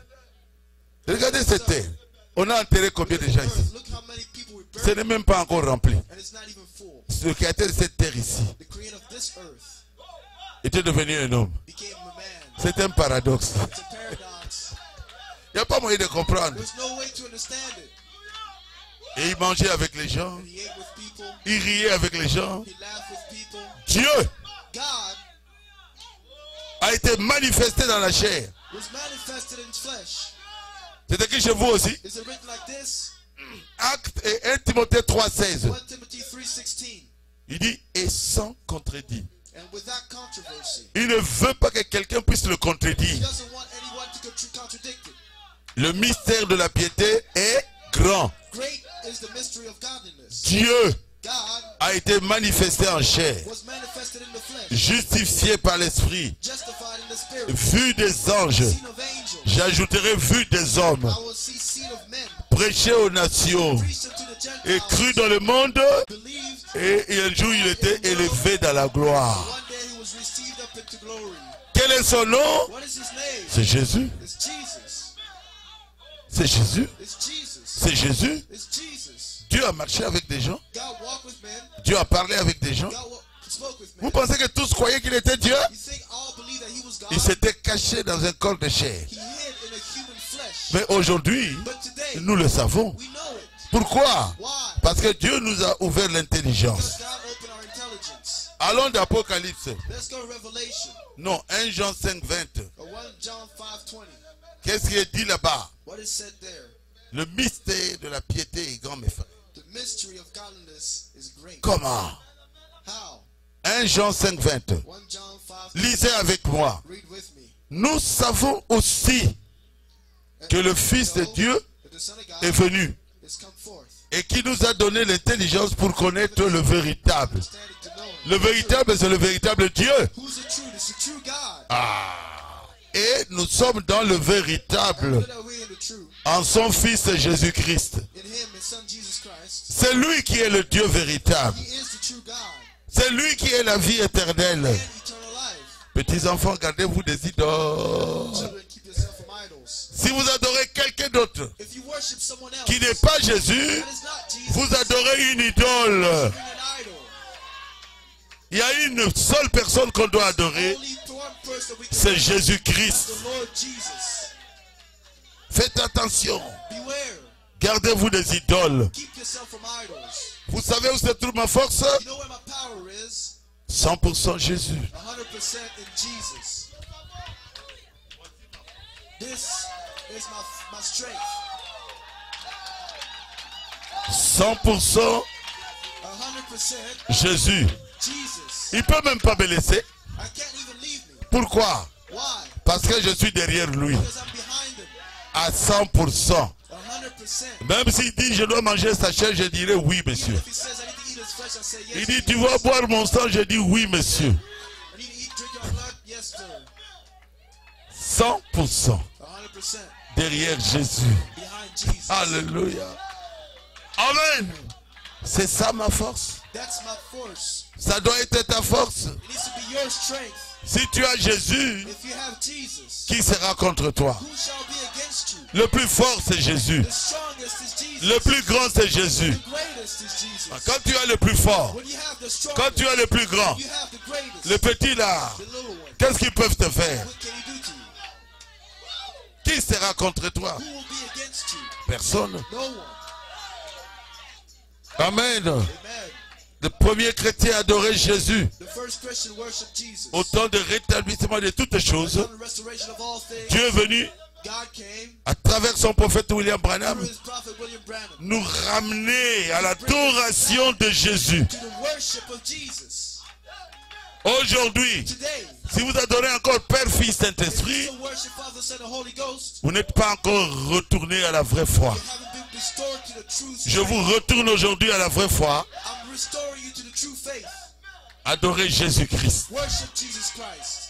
Regardez cette terre. On a enterré combien de gens ici? Earth, look how many people we Ce buried, n'est même pas encore rempli. and it's not even full. Le créateur de cette terre ici The creator of this earth était devenu un homme. became a man. C'est un paradoxe. It's a paradox. Il n'y a pas moyen de comprendre. There's no way to understand it. Et il mangeait avec les gens. And he ate with people. Il riait avec les gens. He laughed with people. Dieu God a été manifesté dans la chair. was manifested in flesh. C'est écrit chez vous aussi. Is it written like this? Acte et 1 Timothée 3,16. 1 Timothy 3:16. Il dit, et sans contredit. And without controversy. Il ne veut pas que quelqu'un puisse le He contredire. doesn't want anyone to contradict it. Le mystère de la piété est grand. Great is the mystery of godliness. Dieu God a été manifesté en chair, was manifested in the flesh, justifié par l'esprit, justified in the spirit, vu des anges. seen of angels. J'ajouterai vu des hommes, I will see seed of men, prêché aux nations preached unto the et Gentiles, cru dans le monde. believed. Et un jour il était élevé dans la gloire. One day he was received up into glory. Quel est son nom? What is his name? C'est Jésus. It's Jesus. C'est Jésus. It's Jesus. C'est Jésus. It's Jesus. Dieu a marché avec des gens. God walked with men. Dieu a parlé avec des gens. God spoke with Vous men. pensez que tous croyaient qu'il était Dieu? You think all believe that he was God? Il s'était caché dans un corps de chair. He hid in a human flesh. Mais aujourd'hui, But today, nous le savons. we know it. Pourquoi? Why? Parce que Dieu nous a ouvert l'intelligence. Because God opened our intelligence. Allons d'Apocalypse. Let's go to Revelation. Non, 1 Jean 5, 20. Or 1 John 5:20. Qu'est-ce qui est dit là-bas? What is said there? Le mystère de la piété est grand, mes frères. The mystery of godliness is great. Comment? How? 1 Jean 5, 20. 1 John 5. Lisez avec moi. Read with me. Nous savons aussi que le Fils de Dieu That the Son of God est venu is come forth. et qui nous a donné l'intelligence pour connaître le véritable. Understanding to know him. Le véritable, c'est le véritable Dieu. Who's the true? It's the true God. Et nous sommes dans le véritable, Know that we're in the true. en son Fils Jésus-Christ. In him, his son Jesus Christ. C'est lui qui est le Dieu véritable. He is the true God. C'est lui qui est la vie éternelle. And eternal life. Petits enfants, gardez-vous des idoles. Children, keep yourself from idols. Si vous adorez quelqu'un d'autre If you worship someone else, qui n'est pas Jésus, that is not Jesus. vous adorez une idole. An idol. Il y a une seule personne qu'on doit adorer, Only one person we can c'est worship. Jésus-Christ. The Lord Jesus. Faites attention. Beware. Gardez-vous des idoles. Keep yourself from idols. Vous savez où se trouve ma force? You know where my power is? 100% Jésus. 100% in Jesus. This is my strength. 100% 100% Jésus. Jesus. Il peut même pas me laisser. I can't even leave me. Pourquoi? Why? Parce que je suis derrière lui. Because I'm behind him. À 100%. 100%. Même s'il dit je dois manger sa chair, je dirais oui, Even monsieur. if he says I need to eat his flesh, I say yes. Il dit tu vas boire mon sang, je dis oui, monsieur. I need to eat, drink your blood? Yes, sir. 100% 100% derrière Jésus. behind Jesus. Alléluia. Amen. C'est ça ma force. That's my force. Ça doit être ta force. It needs to be your strength. Si tu as Jésus, If you have Jesus, qui sera contre toi? who shall be against you? Le plus fort, c'est Jésus. The strongest is Jesus. Le plus grand, c'est Jésus. The greatest is Jesus. Quand tu as le plus fort, When you have the quand strongest, tu as le plus grand, you have the greatest. le petit là, The little one. qu'est-ce qu'ils peuvent te faire? What can he do to you? Qui sera contre toi? Who will be against you? Personne. No one. Amen. Amen. Le premier chrétien adorait Jésus The first Christian worshiped Jesus. au temps de rétablissement de toutes choses. On the restoration of all things, Dieu est venu God came à travers son prophète William Branham through his prophet William Branham nous ramener à l'adoration de Jésus. to the worship of Jesus. Aujourd'hui, Today, si vous adorez encore Père, Fils, if you Saint-Esprit, still worship Father, Son, and Holy Ghost, vous n'êtes pas encore retourné à la vraie foi. you haven't been restored to the true Je faith. vous retourne aujourd'hui à la vraie foi. I'm restoring you to the true faith. Adorez Jésus-Christ. Worship Jesus Christ.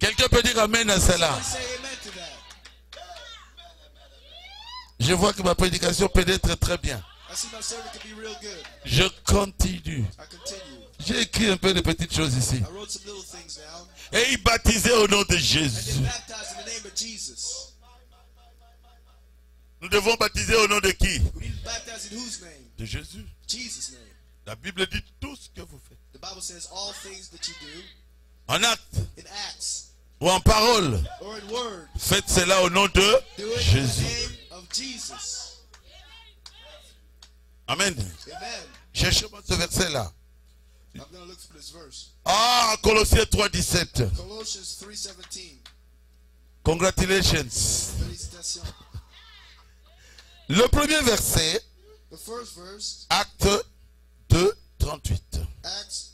Quelqu'un peut dire Amen à cela. Somebody say amen to that. Je vois que ma prédication peut être très bien. I see my sermon can be real good. Je continue. I continue. J'ai écrit un peu de petites choses ici. I wrote some little things now. Et il baptisait au nom de And Jésus. then baptized in the name of Jesus. Nous devons baptiser au nom de qui? We need to baptize in whose name? De Jésus. Jesus' name. La Bible dit tout ce que vous faites. The Bible says all things that you do En acte in acts ou en parole. or in word, Faites cela au nom de do it in the Jésus. name of Jesus. Amen. Amen. Cherchez-moi ce verset-là. I'm going to look for this verse. Ah, Colossiens 3,17. Colossians 3:17. Congratulations. Félicitations. Le premier verset, The first verse, Acte 2, 38. Acts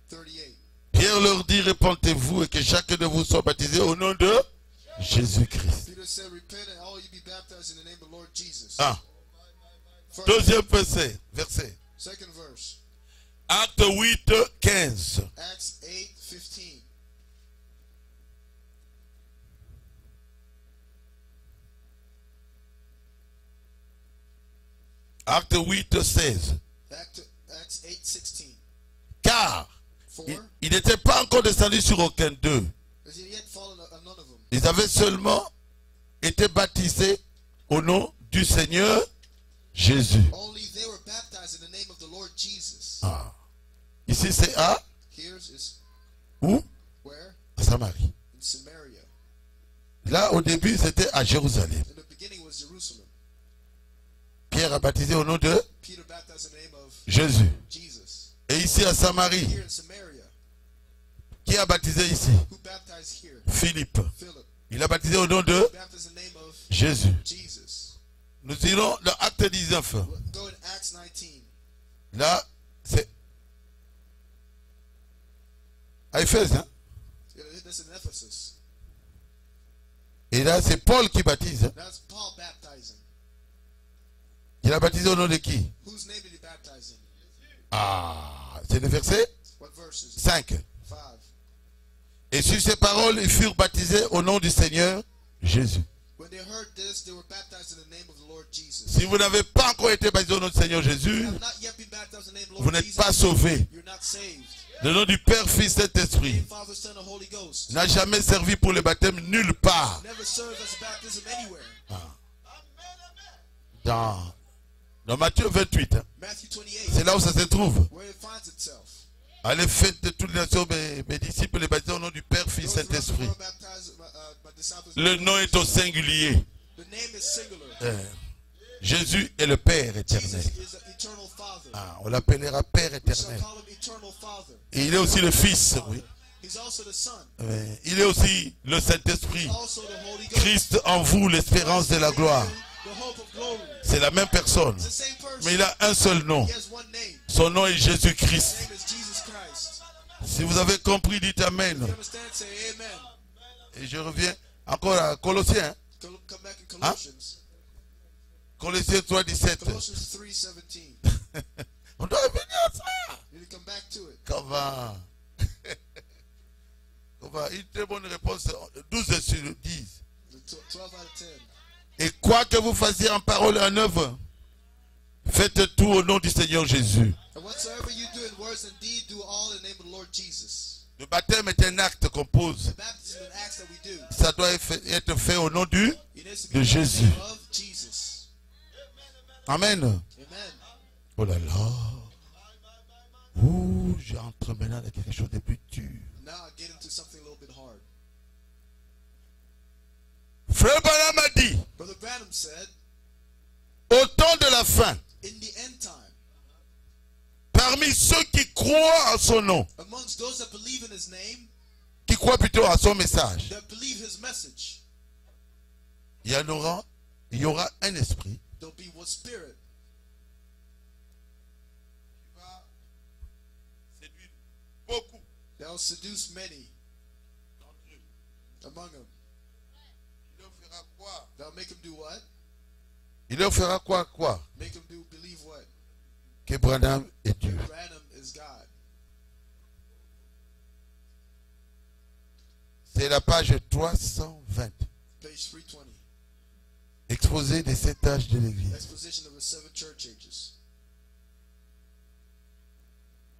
2:38. Pierre leur dit, répentez-vous et que chacun de vous soit baptisé au nom de Jésus-Christ. Peter said, repent and all you be baptized in the name of the Lord Jesus. Ah, First, deuxième verset. second verse, Acte 8, 15. Acts 8:15. Acte 8, 16. Acts 8:16. Car For ils n'étaient pas encore descendus sur aucun d'eux. as he yet fallen on none of them. Ils avaient seulement été baptisés au nom du Seigneur Jésus. Only they were baptized in the name of the Lord Jesus. Ah. Ici c'est à Here's is où? where? À Samarie. In Samaria. Là au début c'était à Jérusalem. In the beginning was Jerusalem. Pierre a baptisé au nom de Peter baptized in the name of Jésus. Jesus. Et ici à Samarie, Here in Samaria, Qui a baptisé ici? Who baptized here? Philippe. Philip. Il a baptisé au nom de Baptized in the name of Jésus. Jesus. Nous irons dans Acte 19. Go in Acts 19. Là, c'est à Éphèse. Hein? That's in Ephesus. Et là, c'est Paul qui baptise. That's Paul baptizing. Il a baptisé au nom de qui? Whose name did he baptize in? Ah, c'est le verset What verses? 5. 5. Et sur ces paroles, ils furent baptisés au nom du Seigneur Jésus. When they heard this, they were baptized in the name of the Lord Jesus. Si vous n'avez pas encore été baptisé au nom du Seigneur Jésus, You have not yet been baptized in the name of the vous Lord n'êtes Jesus. pas sauvés. You're not saved. Le nom du Père, Fils, Saint-Esprit Father, Son, and Holy Ghost. n'a jamais servi pour le baptême nulle part. Never served as a baptism anywhere. Dans Matthieu 28, hein, Matthew 28. c'est là où ça se trouve. Where it finds itself. Allez, faites de toutes les nations mes disciples, les baptisés au nom du Père, Fils, Those throughout the Saint-Esprit. world baptized, my disciples. Le nom est au singulier. The name is singular. Jésus est le Père Jesus éternel. is the eternal Father. Ah, on l'appellera Père We shall éternel. call him eternal Father. Et il est aussi le Fils, oui. He's also the Son. Il est aussi le Saint-Esprit. Also the Holy Ghost. Christ en vous, l'espérance de la gloire. The hope of glory. C'est la même personne. It's the same person. Mais il a un seul nom. He has one name. Son nom est His Jésus-Christ. name is Jesus Christ. Si vous avez compris, dites Amen. You understand? Say amen. Et je reviens encore à Colossiens. Hein? Come back in Colossians. Colossiens 3, 17. Colossians 3:17. On doit revenir à ça. You need to come back to it. Comment? Une très bonne réponse. 12 sur 10. 12 out of 10. Et quoi que vous fassiez en parole et en œuvre, faites tout au nom du Seigneur Jésus. And whatsoever you do in words and deed, do all in the name of the Lord Jesus. Le baptême est un acte qu'on pose. The baptism is an act that we do. Ça doit être fait au nom du. It needs to be De in the Jésus. name of Jesus. Amen. Amen. Oh là là. Ouh, j'entre maintenant dans quelque chose de plus dur. Now I get into something a little bit hard. Frère Branham a dit, Brother Branham said, au temps de la fin, in the end time, parmi ceux qui croient en son nom, amongst those that believe in his name, qui croient plutôt à son message, that believe his message, il y aura un esprit there'll be one spirit qui va séduire beaucoup that will seduce many d'entre eux. among them. Il leur fera quoi? That'll make them do what? Il leur fera quoi? Make them do believe what? Que Branham est Dieu. Branham is God. C'est la page 320. Page 320. Exposé des 7 âges de l'Église. Exposition of the 7 church ages.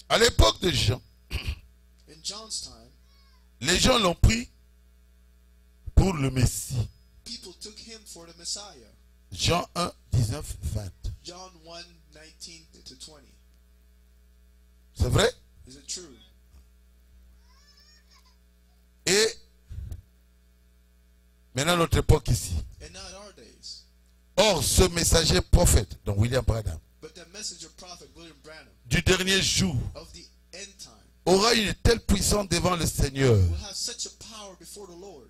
À l'époque de Jean, In John's time, les gens l'ont pris pour le Messie. people took him for the Messiah. Jean 1, 19, 20. John 1:19 to 20. C'est vrai? Is it true? Et maintenant notre époque ici. And not our days. Or, ce messager prophète, donc William Branham, But the messenger prophet William Branham du dernier jour, of the end time aura une telle puissance devant le Seigneur will have such a power before the Lord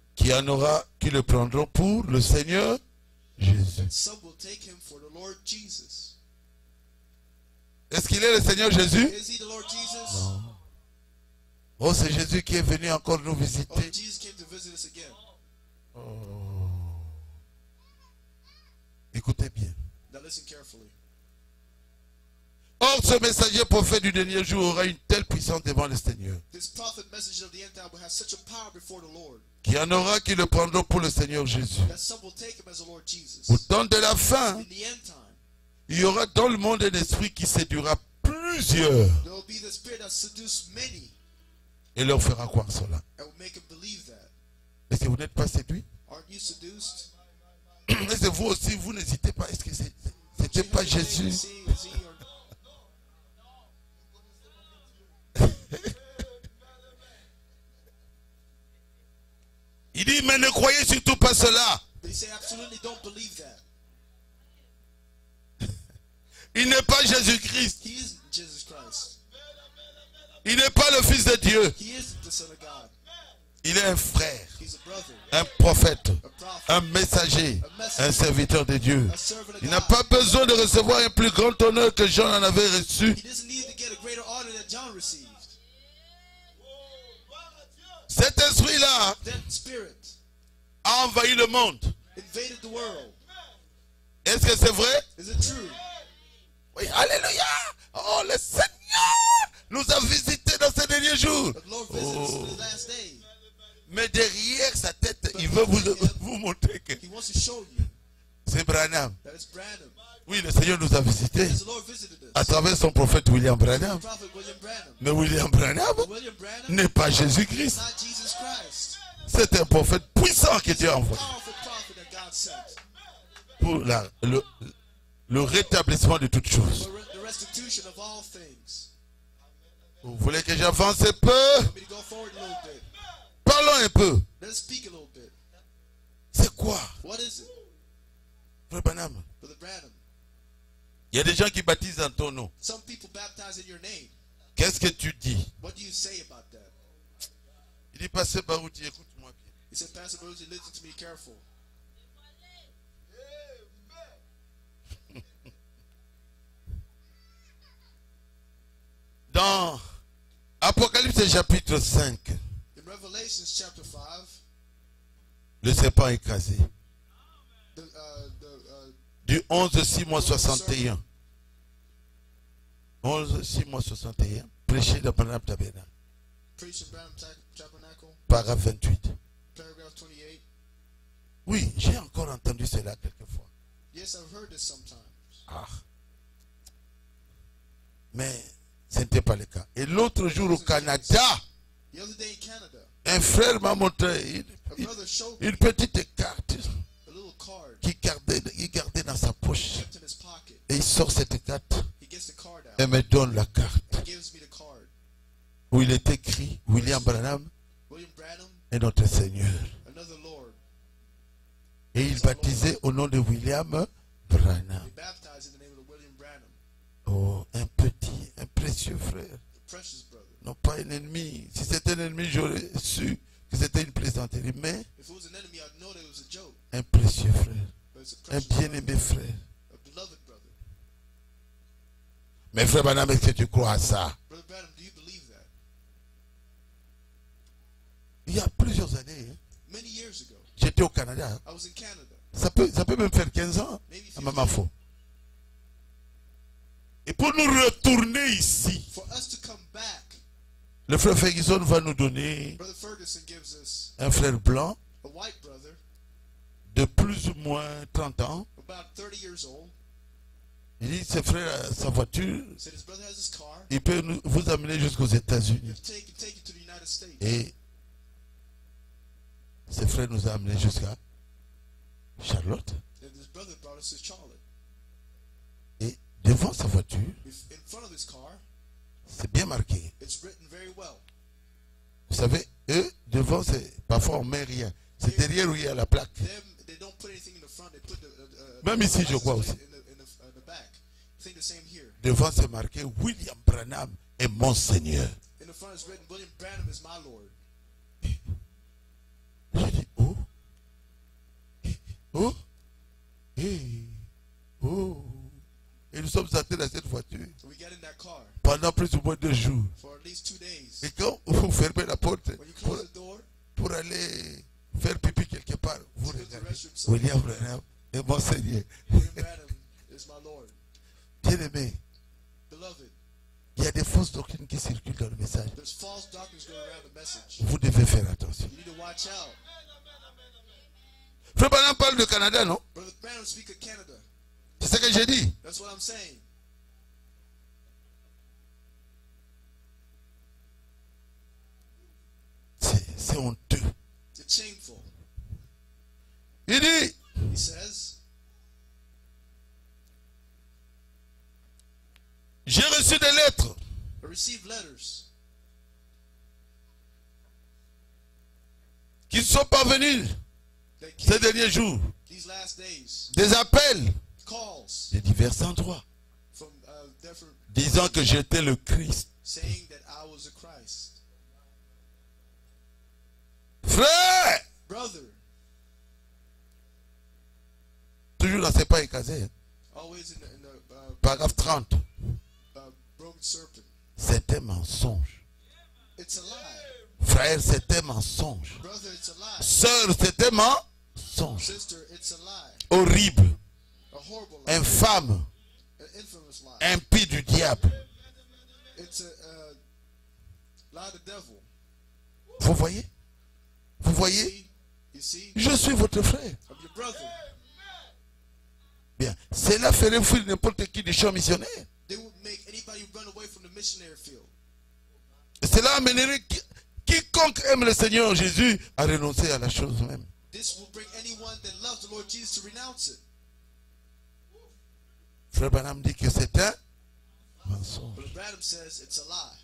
qui le prendront pour le Seigneur Jésus. that some will take him for the Lord Jesus. Est-ce qu'il est le Seigneur Jésus? Is he the Lord Jesus? Oh, c'est Jésus qui est venu encore nous Oh, visiter. Jesus came to visit us again. Écoutez bien. Now listen carefully. Or, ce messager prophète du dernier jour aura une telle puissance devant le Seigneur This prophet message of the end time will have such a power before the Lord qu'il y en aura qui le prendront pour le Seigneur Jésus. that some will take him as the Lord Jesus. Au temps de la fin, In the end time, il y aura dans le monde un esprit qui séduira plusieurs there will be the spirit that seduce many et leur fera croire cela. and will make them believe that. Est-ce que vous n'êtes pas séduit? Aren't you seduced? Est-ce que vous aussi, vous n'hésitez pas? Est-ce que c'était pas Jésus? Is he or Il dit, mais ne croyez surtout pas cela. But he say absolutely don't believe that. Il n'est pas Jésus-Christ. He is Jesus Christ. Il n'est pas le Fils de Dieu. He is the Son of God. Il est un frère, He's a brother, un prophète, a prophet, un messager, a messenger, un serviteur de Dieu. a servant of Il n'a God. pas besoin de recevoir un plus grand honneur que Jean en avait reçu. He doesn't need to get a greater honor than John received. Cet esprit-là That spirit a envahi le monde. invaded the world. Est-ce que c'est vrai? Is it true? Oui, alléluia. Oh, le Seigneur nous a visités dans ces derniers jours. The Lord visited us in the last day. Mais derrière sa tête, il veut vous montrer que He wants to show you c'est Branham. that it's Branham. Oui, le Seigneur nous a visités Yes, the Lord visited us. à travers son prophète William Branham. Prophet William Branham. Mais William Branham William Branham n'est pas is Jésus-Christ. not Jesus Christ. C'est un prophète puissant qui Dieu a envoyé Powerful prophet that God sent pour le rétablissement de toutes choses. for the restitution of all things. Vous voulez que j'avance un peu? Want me to go forward a little bit? Parlons un peu. Let us speak a little bit. C'est quoi, What is it? Frère Branham? Brother Branham. Il y a des gens qui baptisent en ton nom. Some people baptize in your name. Qu'est-ce que tu dis? What do you say about that? Il dit, Pasteur Barouti, écoute-moi bien. He said, Pastor Baruti, listen to me careful. Dans Apocalypse chapitre 5, In Revelations chapter 5, le serpent écrasé, the du 11/6/61. 11/6/61, prêché dans Branham Tabernacle, Preacher Branham Tabernacle, paragraphe 28. paragraph 28. Oui, j'ai encore entendu cela quelquefois. Yes, I've heard this sometimes. Ah. Mais ce n'était pas le cas. Et l'autre jour au Canada, The other day in Canada, un frère m'a montré a brother showed me une petite carte a little card qu'il gardait dans sa poche. kept in his pocket. Et il sort cette carte He gets the card out et me donne la carte and gives me the card. où il est écrit William Branham William Branham, est notre Seigneur. another Lord. Et il baptisait au nom de William Branham. He baptized in the name of William Branham, Oh, un petit, un précieux frère. the precious brother. Non pas un ennemi. Si c'était un ennemi, j'aurais su que c'était une plaisanterie. Mais If it was an enemy, I'd know that it was a joke. un précieux frère. But it's a Un precious brother, bien-aimé frère. a beloved brother. Mais frère Branham, est-ce que tu crois à ça? Brother Branham, do you believe that? Il y a plusieurs années, hein, Many years ago, j'étais au Canada. Hein. I was in Canada. Ça peut même faire 15 ans. Maybe À 15 Maman Faux. Et pour nous retourner ici, For us to come back, le frère Ferguson va nous donner Brother Ferguson gives us un frère blanc a white brother, de plus ou moins 30 ans. about 30 years old. Il dit, ce frère a sa voiture, Said his brother has his car. il peut vous amener jusqu'aux États-Unis. Take you to the United States. Et ce frère nous a amenés jusqu'à Charlotte. And his brother brought us to Charlotte. Et devant sa voiture, In front of his car, c'est bien marqué. it's written very well. Vous savez, eux, devant, parfois on ne met rien. C'est derrière où il y a la plaque. Them, they don't put anything in the front. They put Même ici, je license crois plate aussi. in the back. I think the same here. Devant, c'est marqué William Branham est mon Seigneur. In the front is written, William Branham is my Lord. J'ai dit, oh, oh, hey, oh. Et nous sommes entrés dans cette voiture So we get in that car pendant plus ou moins 2 jours. for at least 2 days. Et quand vous fermez la porte When you close the door, pour aller faire pipi quelque part, vous to go to the regardez. restroom, somebody William Branham est mon Seigneur. William Branham is my Lord. Bien aimé, Beloved, il y a des fausses doctrines qui circulent dans le message. there's false doctrines going around the message. Vous devez faire attention. You need to watch out. Frère Branham parle du Canada, non? Brother Branham speak of Canada. C'est ce que j'ai dit. That's what I'm saying. C'est honteux. It's shameful. Il dit, He says, j'ai reçu des lettres I received letters qui sont parvenues that ces came derniers jours. these last days, Des appels calls de divers endroits from different disant que j'étais le Christ. saying that I was a Christ. brother. Toujours dans ces pas écrasés. Hein. Always in the Paragraphe 30. broken serpent. C'est un mensonge. It's a lie. Frère, c'est un mensonge. Brother, it's a lie. Sœur, c'est un mensonge. Sister, it's a lie. Horrible. A horrible lie. Infâme. An infamous lie. Impie du diable. It's a lie of the devil. Vous voyez? Vous voyez? You see? Je suis votre frère. I'm your brother. Bien. Cela ferait fuir n'importe qui du champ missionnaire. They would make anybody run away from the missionary field. Cela amènerait quiconque aime le Seigneur Jésus à renoncer à la chose même. This will bring anyone that loves the Lord Jesus to renounce it. Frère Branham dit que c'est un mensonge. But Branham says it's a lie.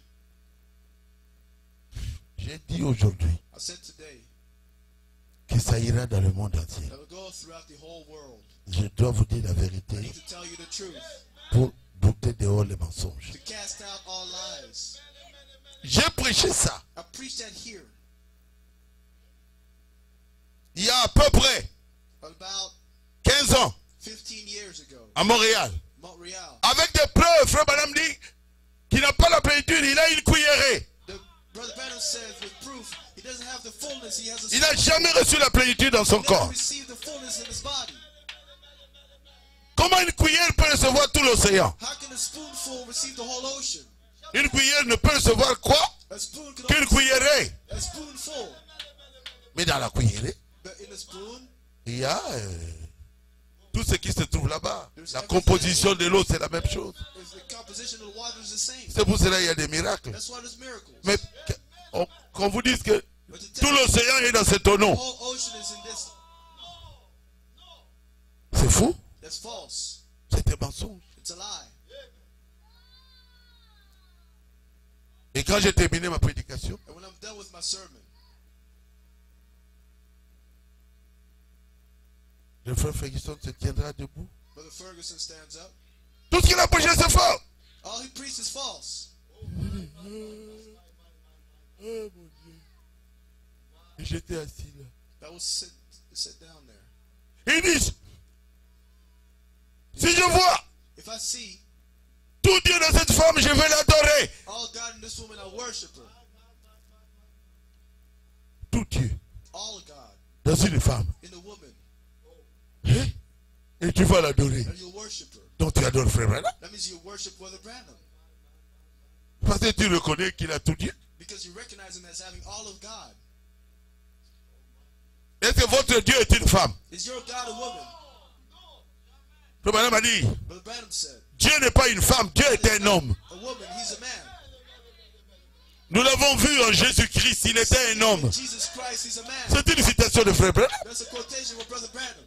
J'ai dit aujourd'hui I said today que ça ira dans le monde entier. that will go throughout the whole world. Je dois vous dire la I vérité need to tell you the truth. pour bouter dehors les mensonges. To cast out all lies. J'ai prêché ça I preached that here il y a à peu près about 15 ans 15 years ago. à Montréal. Montreal. Avec des preuves, frère Branham dit qu'il n'a pas la plénitude, il a une cuillerée. Brother Branham says with proof he doesn't have the fullness, he has a Il n'a jamais reçu la plénitude dans son never corps. received the fullness in his body. Comment une cuillère peut recevoir tout l'océan? How can a spoonful receive the whole ocean? Une cuillère ne peut recevoir quoi? A spoon can Qu'une only cuillerée. a spoonful. Mais dans la cuillerée, But in a spoon, il y a tout ce qui se trouve là-bas. La composition de l'eau, c'est la même chose. the composition of the water is the same. C'est pour cela qu'il y a des miracles. That's why there's miracles. Mais qu'on vous dise que But to tout tell l'océan est dans ce the tonneau, whole ocean is in this, c'est fou. that's false. C'est un mensonge. It's a lie. Et quand j'ai terminé ma prédication, And when I'm done with my sermon, le frère Ferguson se tiendra debout. Brother Ferguson stands up. Tout ce qu'il a prêché, c'est faux. All he preached is false. Oh mon Dieu. Et j'étais assis là. That was sit down there. Ils disent, si je vois If I see tout Dieu dans cette femme, je vais l'adorer. all God in this woman, I worship her. Tout Dieu All God dans une femme. in a woman, Hein? Et tu vas l'adorer. and you'll worship her. Donc tu adores frère Branham. That means you worship Brother Branham Parce que tu reconnais qu'il a tout Dieu. because you recognize him as having all of God. Est-ce que votre Dieu est une femme? Is your God a woman? Frère Branham a dit, Brother Branham said, Dieu n'est pas une femme, Dieu est un homme. a woman, he's a man. Nous l'avons vu en Jésus-Christ, il était un homme. In Jesus Christ, he's a man. C'est une citation de frère Branham. That's a quotation from Brother Branham.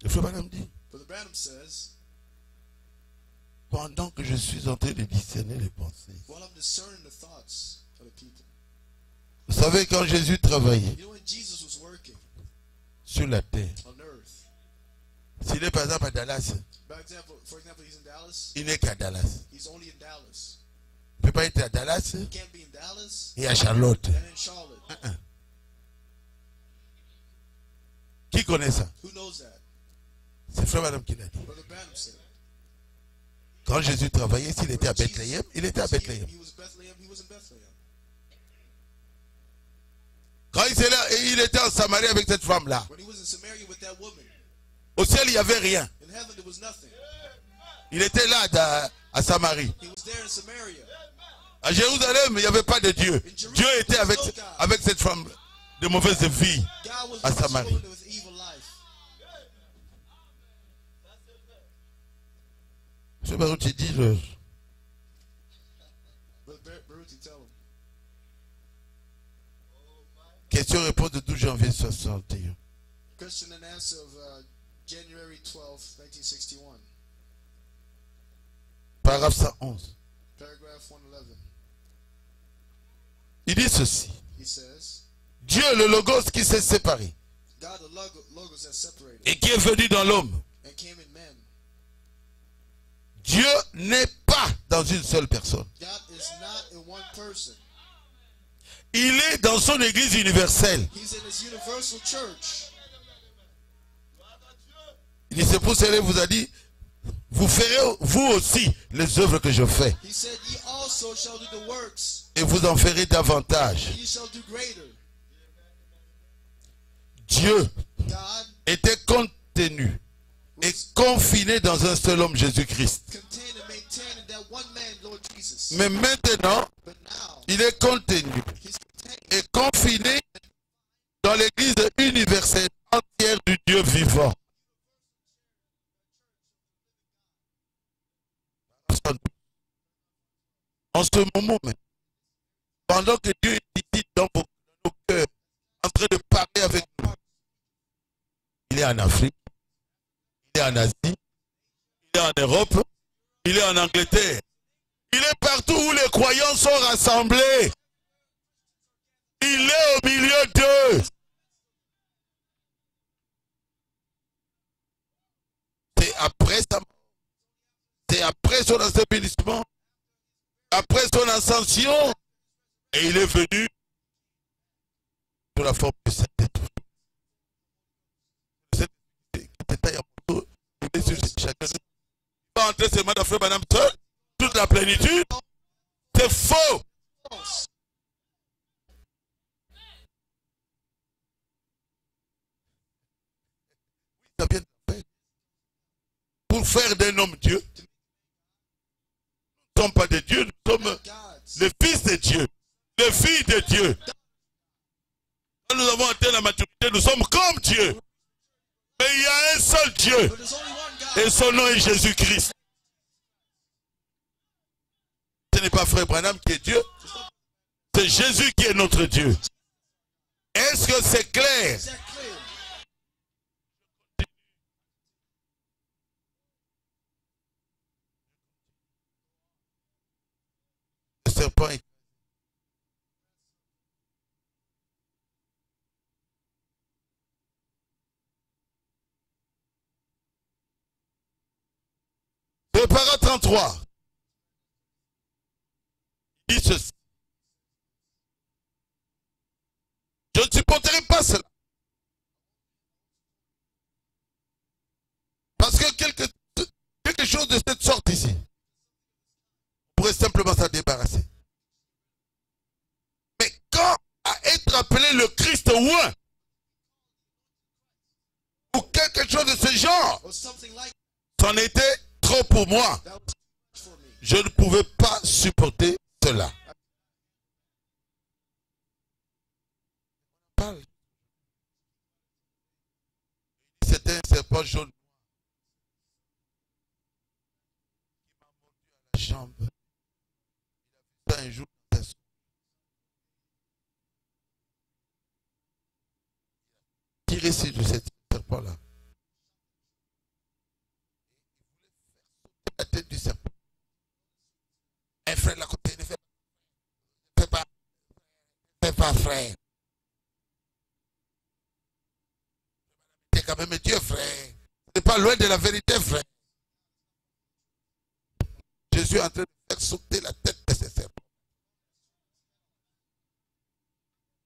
Le frère Branham dit, Brother Branham says, pendant que je suis en train de discerner les pensées. while I'm discerning the thoughts of the people. Vous savez, quand Jésus travaillait You know when Jesus was working sur la terre, on earth, s'il est par exemple à Dallas, for example, he's in Dallas, il n'est qu'à Dallas. he's only in Dallas. Il ne peut pas être à Dallas He can't be in Dallas et à Charlotte. and in Charlotte. Qui connaît ça? Who knows that? C'est frère Branham qui l'a dit. Brother Branham said. Quand Jésus travaillait, s'il était à Bethléem, il était à Bethléem. He was Bethlehem, he was in Bethlehem. Quand il était en Samarie avec cette femme-là, When he was in Samaria with that woman, au ciel, il n'y avait rien. in heaven there was nothing. Il était là à Samarie. He was there in Samaria. À Jérusalem, il n'y avait pas de Dieu. Dieu était avec cette femme de mauvaise vie God was à with this Samarie. woman with evil life. Je vais te dire, Brother Baruti, tell him. question-réponse de 12 janvier 61. Question and answer of January 12, 1961. Paragraphe 111. Paragraph 111. Il dit ceci. He says, Dieu, le Logos qui s'est séparé God, the logos that separated et qui est venu dans l'homme. and came in men. Dieu n'est pas pas dans une seule personne. God is not in one person. Il est dans son église universelle. He's in his universal church. Il dit, c'est pour cela qu'il vous a dit, vous ferez vous aussi les œuvres que je fais. He said, ye also shall do the works, Et vous en ferez davantage. ye shall do greater. Dieu God était contenu et confiné dans un seul homme, Jésus-Christ. contained and maintained in that one man, Lord Jesus. Mais maintenant, But now, il est contenu he's contained et confiné dans l'église universelle entière du Dieu vivant. En ce moment même, pendant que Dieu est ici dans nos cœurs, en train de parler avec nous, il est en Afrique, il est en Asie, il est en Europe, il est en Angleterre. Il est partout où les croyants sont rassemblés. Il est au milieu d'eux. C'est après sa mort, c'est après son assouplissement, après son ascension, et il est venu sous la forme du Saint-Esprit. Il est sur chacun. Il va entrer seulement dans Frère Branham seul, toute la plénitude. C'est faux. Ça vient de faire. Pour faire d'un homme Dieu. Nous ne sommes pas des dieux, nous sommes God's. les fils de Dieu, les filles de Dieu. Quand nous avons atteint la maturité, nous sommes comme Dieu. Mais il y a un seul Dieu. But there's only one God. Et son nom est Jésus-Christ. Ce n'est pas Frère Branham qui est Dieu. C'est Jésus qui est notre Dieu. Est-ce que c'est clair? Is that clear? Le serpent est... Paragraphe 33. Il dit ceci. Je ne supporterai pas cela. Parce que quelque chose de cette sorte ici, on pourrait simplement s'en débarrasser. Mais quand à être appelé le Christ oint, ou quelque chose de ce genre, Or something like c'en était trop pour moi. that was for me. Je ne pouvais pas supporter cela. C'était un serpent jaune qui m'a mordu à la jambe. Il a vu ça un jour dans un songe. Tiré sur de cet serpent-là. La tête du serpent. Un frère de la côté, ne fais pas frère. C'est quand même Dieu, frère. C'est pas loin de la vérité, frère. Je suis en train de faire sauter la tête de ce serpent.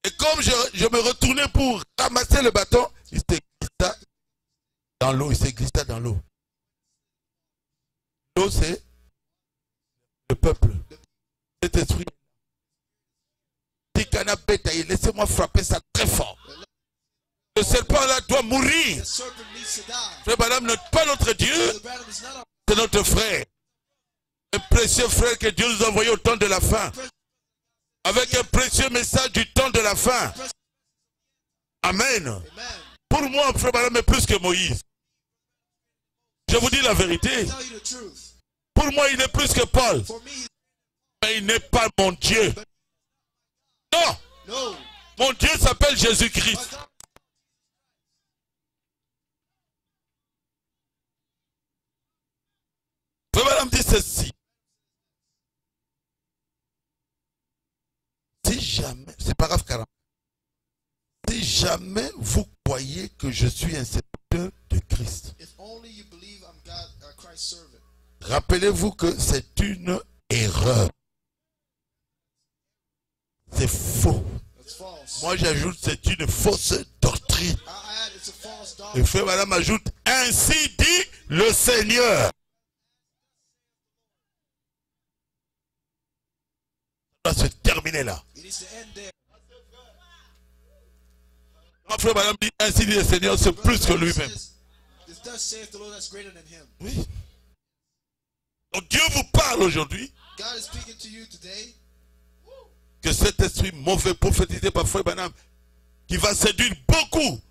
Et comme je me retournais pour ramasser le bâton, il s'est glissé dans l'eau. Il s'est glissé dans l'eau. L'eau, c'est le peuple. Cet esprit. Laissez-moi frapper ça très fort. Le serpent-là doit mourir. The serpent needs to die. Frère Branham n'est pas notre Dieu, Brother Branham is not our c'est notre frère. Un précieux frère que Dieu nous a envoyé au temps de la fin. Avec un précieux message du temps de la fin. Amen. Amen. Pour moi, Frère Branham est plus que Moïse. Je vous dis la vérité. I tell you the truth. Pour moi, il est plus que Paul. For me, Mais il n'est pas mon Dieu. Non, no. mon Dieu s'appelle Jésus-Christ. My God, Frère Branham dit ceci. Si jamais, c'est paragraphe 40. Si jamais vous croyez que je suis un serviteur de Christ, if only you believe I'm God, Christ's servant, Rappelez-vous que c'est une erreur. C'est faux. That's false. Moi j'ajoute c'est une fausse doctrine. I add it's a false Et doctrine. frère madame ajoute ainsi dit le Seigneur. Ça doit se terminer là. It needs to end there. Quand frère madame dit ainsi dit le Seigneur, c'est plus que lui-même. This does saith the Lord, that's greater than him. Oui. Donc Dieu vous parle aujourd'hui God is speaking to you today. que cet esprit mauvais prophétisé par frère Branham qui va séduire beaucoup.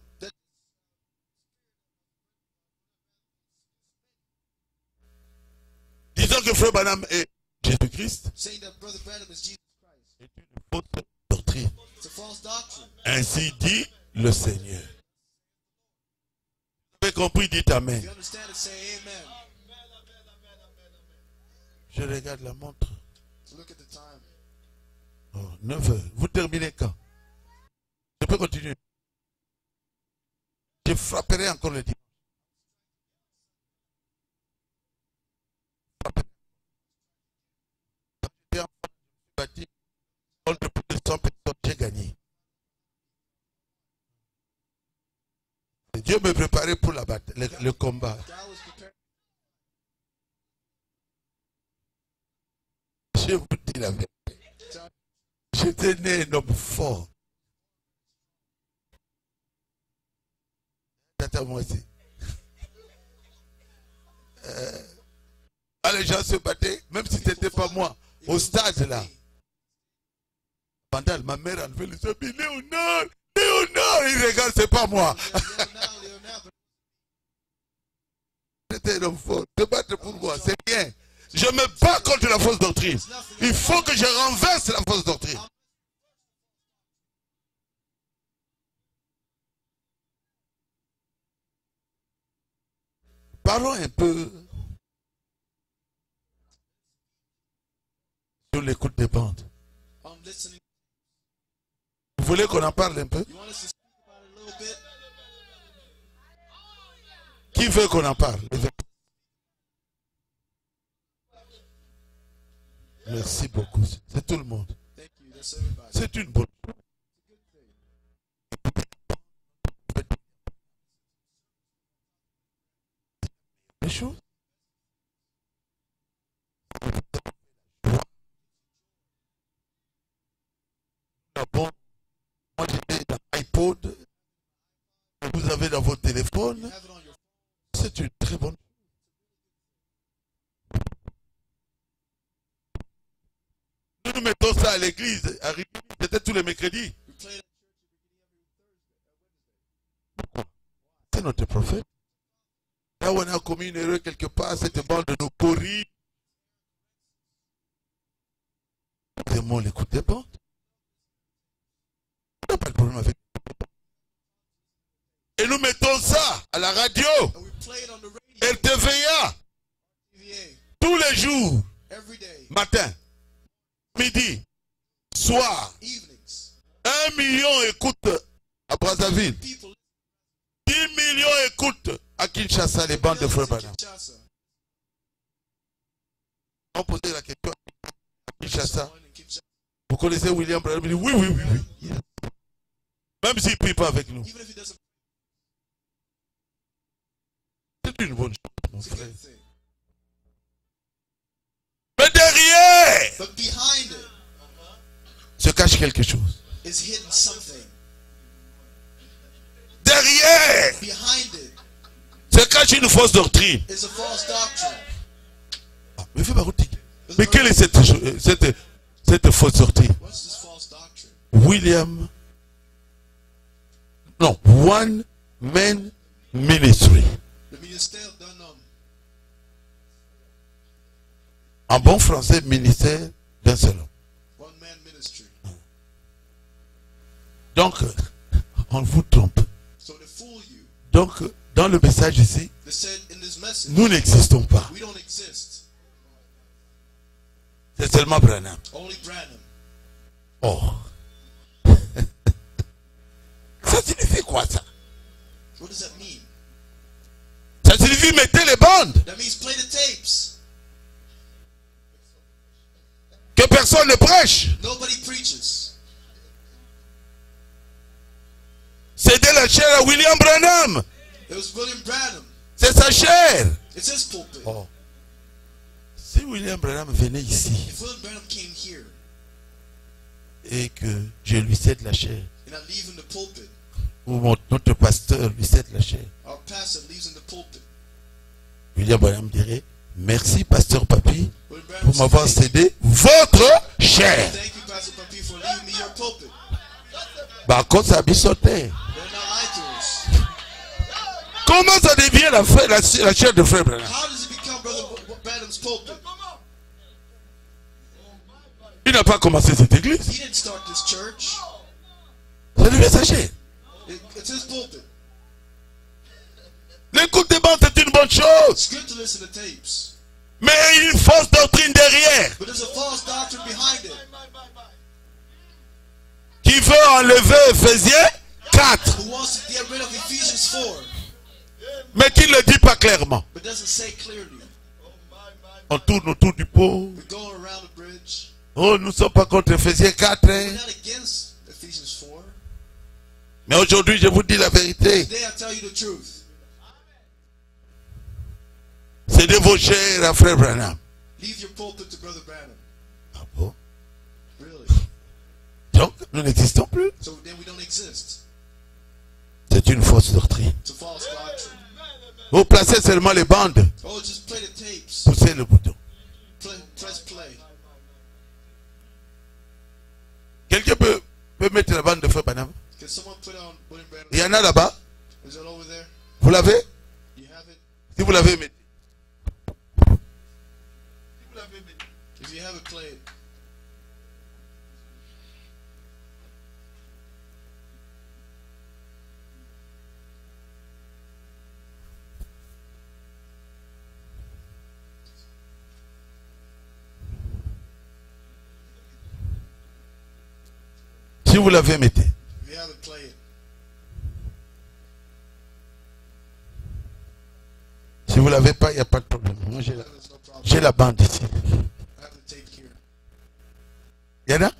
Disons que frère Branham est Jésus-Christ. Saying that Brother Branham is Jesus Christ. C'est une fausse doctrine. It's a false doctrine. Ainsi dit le Seigneur. Vous avez compris, dites Amen. If you understand it, say amen. Je regarde la montre. So look at the time. Oh, 9 heures. Vous terminez quand? Je peux continuer. Je frapperai encore le dimanche. J'ai gagné. Dieu me préparait pour la bataille, le combat. God was prepared. Je vous dis la vérité. J'étais né un homme fort. Attends, moi aussi. Les gens se battaient, même si ce n'était pas moi, au stade là. Pendant ma mère a enlevé les habits. Léonard, Léonard, il regarde, c'est pas moi. J'étais un homme fort. Se battre pour moi, c'est rien. Je me bats contre la fausse doctrine. Il faut que je renverse la fausse doctrine. Parlons un peu sur l'écoute des bandes. Vous voulez qu'on en parle un peu? You want us to speak about it a little bit? Qui veut qu'on en parle? Merci beaucoup. C'est tout le monde. Thank you. That's everybody. C'est une bonne chose. Les choses. Bon, moi j'ai dans l'iPod, vous avez dans votre téléphone, You have it on your c'est une très bonne chose. Nous mettons ça à l'église, à Rivoli, c'était tous les mercredis. we play it C'est notre prophète. Là où on a commis une erreur quelque part, cette bande nous corrige. Nous aimons l'écoute des bandes. On n'a pas de problème avec. Et nous mettons ça à la radio, and we play it on the radio. RTVA, TVA. tous les jours, Every day. matin, midi, soir. Evenings. 1 million écoute à Brazzaville. People 10 millions écoutent à Kinshasa les bandes de Frère Branham. Kinshasa. On posait la question à Kinshasa. One in Kinshasa. Vous connaissez William Branham? Il dit oui, oui, oui, oui. Même s'il ne prie pas avec nous. Even if he doesn't, C'est une bonne chose, mon it's a frère. good thing. Mais derrière But behind it se cache quelque chose. is hidden something. Derrière Behind it se cache une fausse doctrine. is a false doctrine. Ah, mais fais pas routine. Mais quelle est cette fausse doctrine? What's this false doctrine? William. Non, One Man Ministry. Le ministère d'un homme. En bon français, ministère d'un seul homme. One man ministry. Donc, on vous trompe. So to fool you, Donc, dans le message ici, they said in this message, nous n'existons pas. we don't exist. C'est seulement Branham. Only Branham. Oh. Ça signifie quoi ça? What does that mean? Ça signifie mettez les bandes. That means play the tapes. Personne ne prêche. Nobody preaches. C'était la chair à William Branham. It was William Branham. C'est sa chair. It's his pulpit. Oh. Si William Branham venait ici If William Branham came here et que je lui cède la chair, and I leave in the pulpit, ou notre pasteur lui cède la chair, our pastor leaves in the pulpit, William Branham dirait merci pasteur Papi William pour Branham m'avoir said, cédé votre chair. thank you, Pastor Papi, for leaving me your pulpit. Par contre, ça a bissoté. They're not like yours. Comment ça devient la chair de frère Branham? How does it become Brother Branham's pulpit? Il n'a pas commencé cette église. He didn't start this church. Ça devient sa chair. It's his pulpit. L'écoute des bandes, c'est une bonne chose. It's good to listen to tapes. Mais il y a une fausse doctrine derrière But there's a false doctrine behind it. qui veut enlever Ephésiens 4, Who wants to get rid of Ephesians 4, mais qui ne le dit pas clairement. but doesn't say clearly. On tourne autour du pot. We're going around the bridge. Oh, nous ne sommes pas contre Ephésiens 4. We're not against Ephesians 4. Mais aujourd'hui, je vous dis la vérité. Today I tell you the truth. C'est de vos chairs à frère Branham. Leave your pulpit to Brother Branham. Ah bon? Really? Donc, nous n'existons plus. So then we don't exist. C'est une fausse doctrine. It's a false doctrine. Vous placez seulement les bandes. Oh, just play the tapes. Poussez le bouton. Press play. Quelqu'un peut mettre la bande de frère Branham? Can someone put on William Branham? Il y en a là-bas. Is it over there? Vous l'avez? You have it? Si vous l'avez, mettez. If you have it, play it. Si vous l'avez, mettez. If you have it, play it. Si vous l'avez pas, il n'y a pas de problème. Moi, There's no problem. j'ai la bande ici. I have the tape here. Il y en a?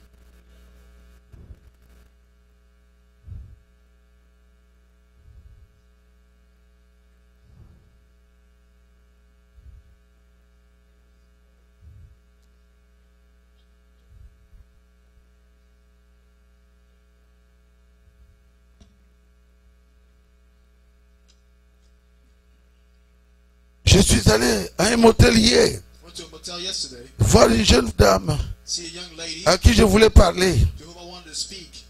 Je suis allé à un motel hier, Went to a motel yesterday. voir une jeune dame See a young lady à qui je voulais parler. to whom I wanted to speak.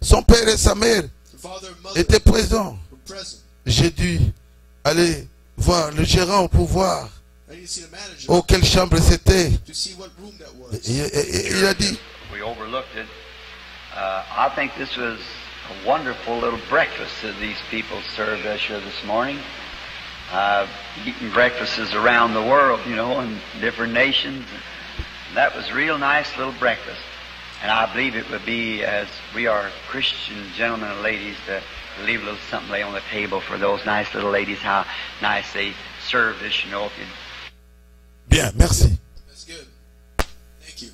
Son père et sa mère The father and mother étaient présents. were present. J'ai dû aller voir le gérant pour voir I need to see the manager oh quelle chambre c'était. to see what room that was. Et il a dit, We overlooked it. I think this was a wonderful little breakfast that these people served us here this morning. I've eaten breakfasts around the world, you know, in different nations. That was a real nice little breakfast. And I believe it would be, as we are Christian gentlemen and ladies, to leave a little something lay on the table for those nice little ladies, how nice they serve this, you know. If you bien, merci. That's good. Thank you.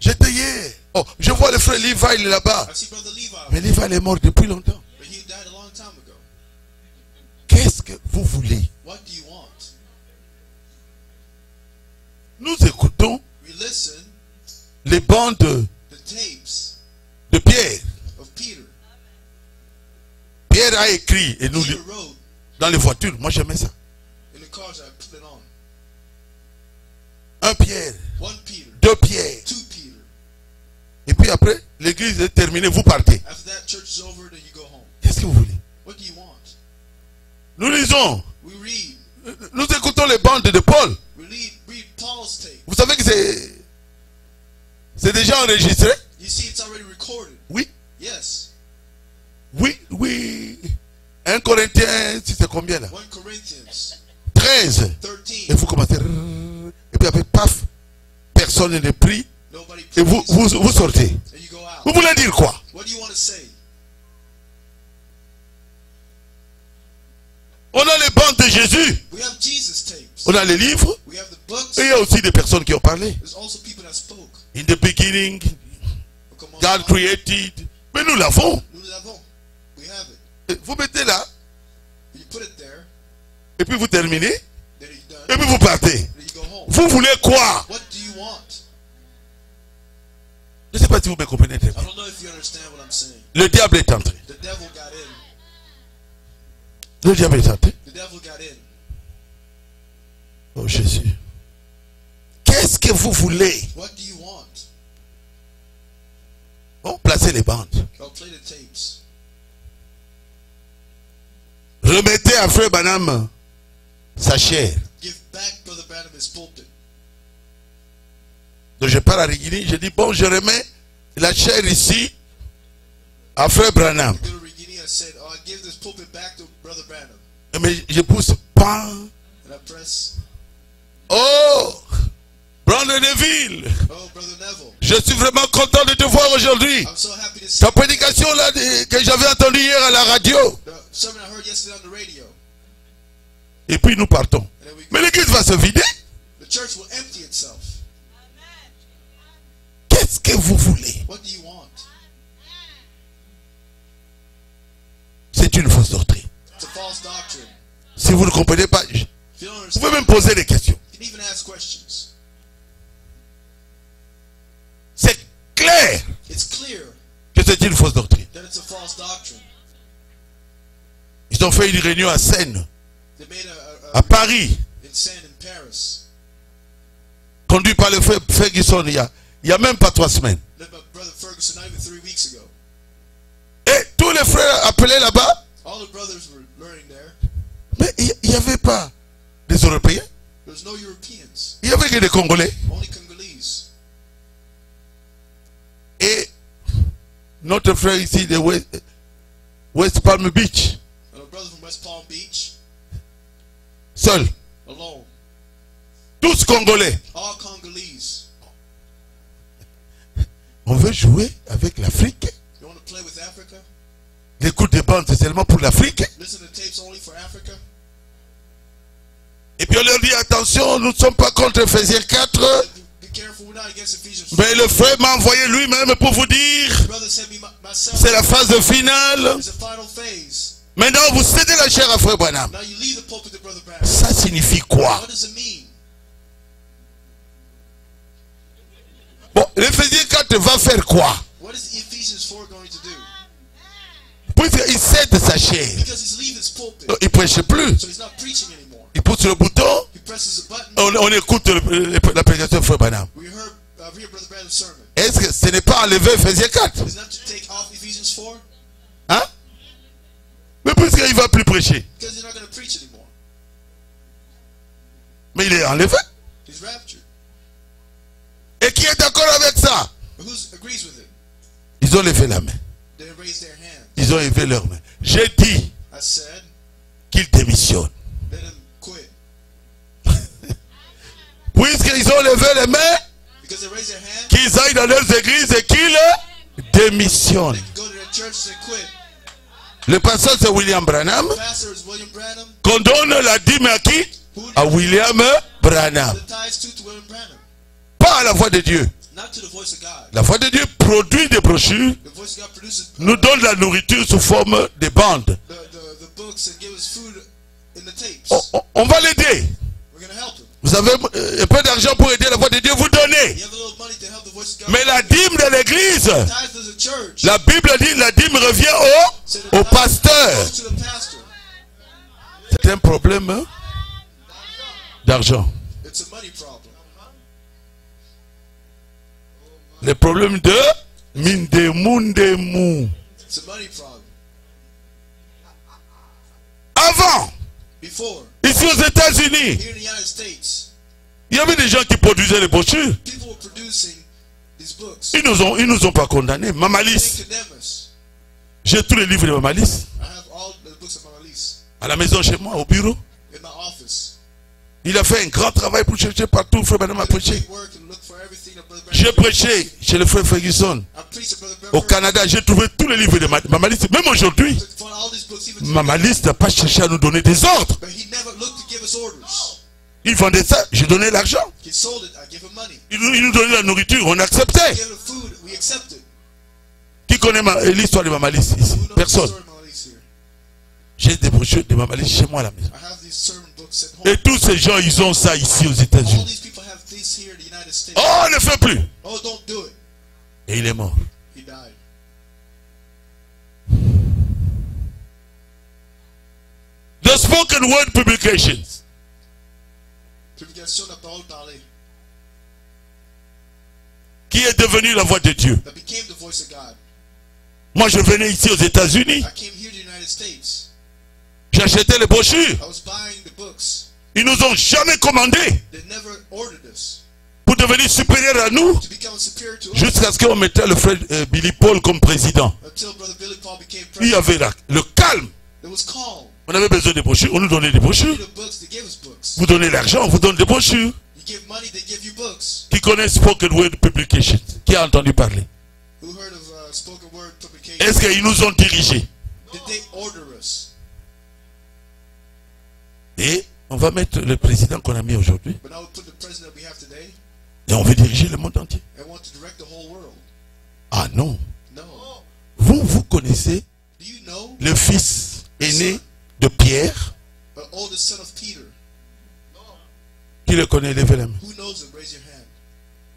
J'étais hier. Oh, je vois le frère Levi là-bas. I see Brother Levi, Mais Levi il est mort depuis longtemps. but he died a long time ago. Qu'est-ce que vous voulez? What do you want? Nous écoutons We listen les bandes the tapes de Pierre. of Peter. Pierre a écrit et nous Peter wrote dans les voitures. Moi j'aimais ça. in the cars. I put it on. 1 Pierre, 1 Peter, 2 Pierre. 2 Peter. Et puis après, l'église est terminée, vous partez. After that, church is over, then you go home. Qu'est-ce que vous voulez? What do you want? Nous lisons. We read. Nous écoutons les bandes de Paul. We read Paul's tape. Vous savez que c'est déjà enregistré? You see, it's already recorded. Oui. Yes. Oui, oui. 1 Corinthiens, c'est combien là? 1 Corinthians 13. 13. Et vous commencez. Et puis après, paf, personne ne prie. Nobody Et vous prays. sortez. And you go out. Vous voulez dire quoi? What do you want to say? On a les bandes de Jésus. We have Jesus tapes. On a les livres. We have the books. Et il y a aussi des personnes qui ont parlé. There's also people that spoke. In the beginning, Au commencement, God created. Mais nous l'avons. nous l'avons. We have it. Vous mettez là, You put it there, et puis vous terminez, then you're done, et puis vous partez. then you go home. Vous voulez quoi? What do you want? Je ne sais pas si vous me comprenez très I bien. don't know if you understand what I'm saying. Le diable est entré. The devil got in. Le diable est entré. The devil got in. Oh Jésus. Qu'est-ce que vous voulez? What do you want? Bon, placez les bandes. I'll play the tapes. Remettez à Frère Branham sa chair. Give back Brother Branham his pulpit. Donc je pars à Rigini, je dis bon, je remets la chair ici à Frère Branham. Go to Regini, I said, oh, I give this pulpit back to Brother Branham. Mais je pousse pas. And I press, Oh, Brandon Neville, oh, Brother Neville, je suis vraiment content de te voir aujourd'hui. I'm so happy to see Ta prédication là que j'avais entendue hier à la radio. the sermon I heard yesterday on the radio. Et puis nous partons. And then we Mais l'église va se vider. the church will empty itself. Qu'est-ce que vous voulez? What do you want? C'est une fausse doctrine. It's a false doctrine. Si vous ne comprenez pas, vous If you don't pouvez understand, même poser des questions. you can even ask questions. C'est clair It's clear que c'est une fausse doctrine. that it's a false doctrine. Ils ont fait une réunion à Seine, They made à Paris, in Seine in Paris. conduit par le frère Ferguson il y a même pas 3 semaines. Led by Brother Ferguson not even 3 weeks ago. Et tous les frères appelés là-bas, All the brothers were learning there. mais il n'y avait pas des Européens, There was no Europeans, il n'y avait que des Congolais. only Congolese. Et notre frère ici de West Palm Beach, And a brother from West Palm Beach, seul, alone. tous Congolais. All Congolese. On veut jouer avec l'Afrique. You want to play with Africa? L'écoute des bandes, c'est seulement pour l'Afrique. Listen to tapes only for Africa? Et puis on leur dit, attention, nous ne sommes pas contre Ephésiens 4. Be careful, we're not against Ephesians 4. Mais le frère m'a envoyé lui-même pour vous dire, The brother sent me myself. c'est la phase finale. It's a final phase. Maintenant, vous cédez la chair à frère Branham. Now you leave the pulpit to Brother Branham. Ça signifie quoi? What does it mean? Bon, l'Éphésiens 4 va faire quoi? What is Ephesians 4 going to do? Puisqu'il cède sa chair. Because he's leaving his pulpit, Il ne prêche plus. so he's not preaching anymore. Il pousse le bouton. He presses a button. On écoute la prédication de frère Branham. We heard Brother Branham's sermon. Est-ce que ce n'est pas enlever Ephésiens 4? Is not to take off Ephesians 4? Hein? Mais puisqu'il ne va plus prêcher. Because he's not going to preach anymore. Mais il est enlevé. He's raptured. Et qui est d'accord avec ça? But who agrees with it? Ils ont levé la main. They raise their hand. Ils ont levé leurs mains. J'ai dit I said, qu'ils démissionnent. let him quit. Puisqu'ils ont levé les mains, Because they raise their hand, qu'ils aillent dans leurs églises et qu'ils démissionnent. they can go to their churches and quit. Le pasteur c'est William Branham. The pastor is William Branham. Qu'on donne la dîme à qui? Who À William Branham. the tithes to William Branham. Pas à la voix de Dieu. Not to the voice of God. La voix de Dieu produit des brochures, The voice of God produces nous donne la nourriture sous forme de bandes. the books and gives us food in the tapes. On va l'aider. We're going to help him. Vous avez un peu d'argent pour aider la voix de Dieu, vous donnez. You have a little money to help the voice of God. Mais la dîme de l'église, Tithes to the church. la Bible dit la dîme revient au pasteur. Goes to the pastor. C'est un problème hein, d'argent. It's a money problem. Le problème de Mindemundemu. It's a money problem. Avant, Before, ici aux États-Unis, here in the United States, il y avait des gens qui produisaient les brochures. people were producing these books. Ils nous ont pas condamnés. They Mamalis, condemn us. j'ai tous les livres de Mamalis I have all the books of my release à la maison chez moi, au bureau. in my office. Il a fait un grand travail pour chercher partout. Frère Branham a prêché. Great work and look for everything that Brother J'ai Branham prêché chez le frère Ferguson. I preached to Brother Au Branham. Canada, j'ai trouvé tous les livres de Mamalis. Même aujourd'hui, Found all these books, even Mamalis n'a pas cherché à nous donner des ordres. but he never looked to give us orders. Ils vendaient ça, je donnais l'argent. He sold it, I gave him money. Ils nous donnaient la nourriture, on acceptait. He gave him food, we accepted. Qui connaît l'histoire de Mama Alice ici? Who knows the Personne. story of Mama Alice here? J'ai des brochures de Mama Alice chez moi à la maison. I have these sermon books at home. Et tous ces gens, ils ont ça ici aux All États-Unis. these people have this here in the United States. Oh, ne fais plus. Oh, don't do it. Et il est mort. He died. The spoken word publications. Publication de la parole parlée. Qui est devenu la voix de Dieu. That became the voice of God. Moi, je venais ici aux États-Unis. I came here to the United States. J'achetais les brochures. I was buying the books. Ils nous ont jamais commandé They never ordered us pour devenir supérieurs à nous to become superior to us jusqu'à ce qu'on mette le frère Billy Paul comme président. until Brother Billy Paul became Il y president. avait le calme. It was calm. On avait besoin de brochures, on nous donnait des We brochures. needed books, they gave us books. Vous donnez l'argent, on vous donne des brochures. You give money, they give you books. Qui connaît Spoken Word Publications? Qui a entendu parler? Who heard of spoken word publication? Est-ce qu'ils nous ont dirigés? Did they order us? Et on va mettre le président qu'on a mis aujourd'hui. But now we put the president we have today Et on veut diriger le monde entier. and want to direct the whole world. Ah non. No. Vous connaissez Do you know le fils aîné de Pierre? the oldest son of Peter? Qui le connaît? Levez la main. Who knows him? Raise your hand.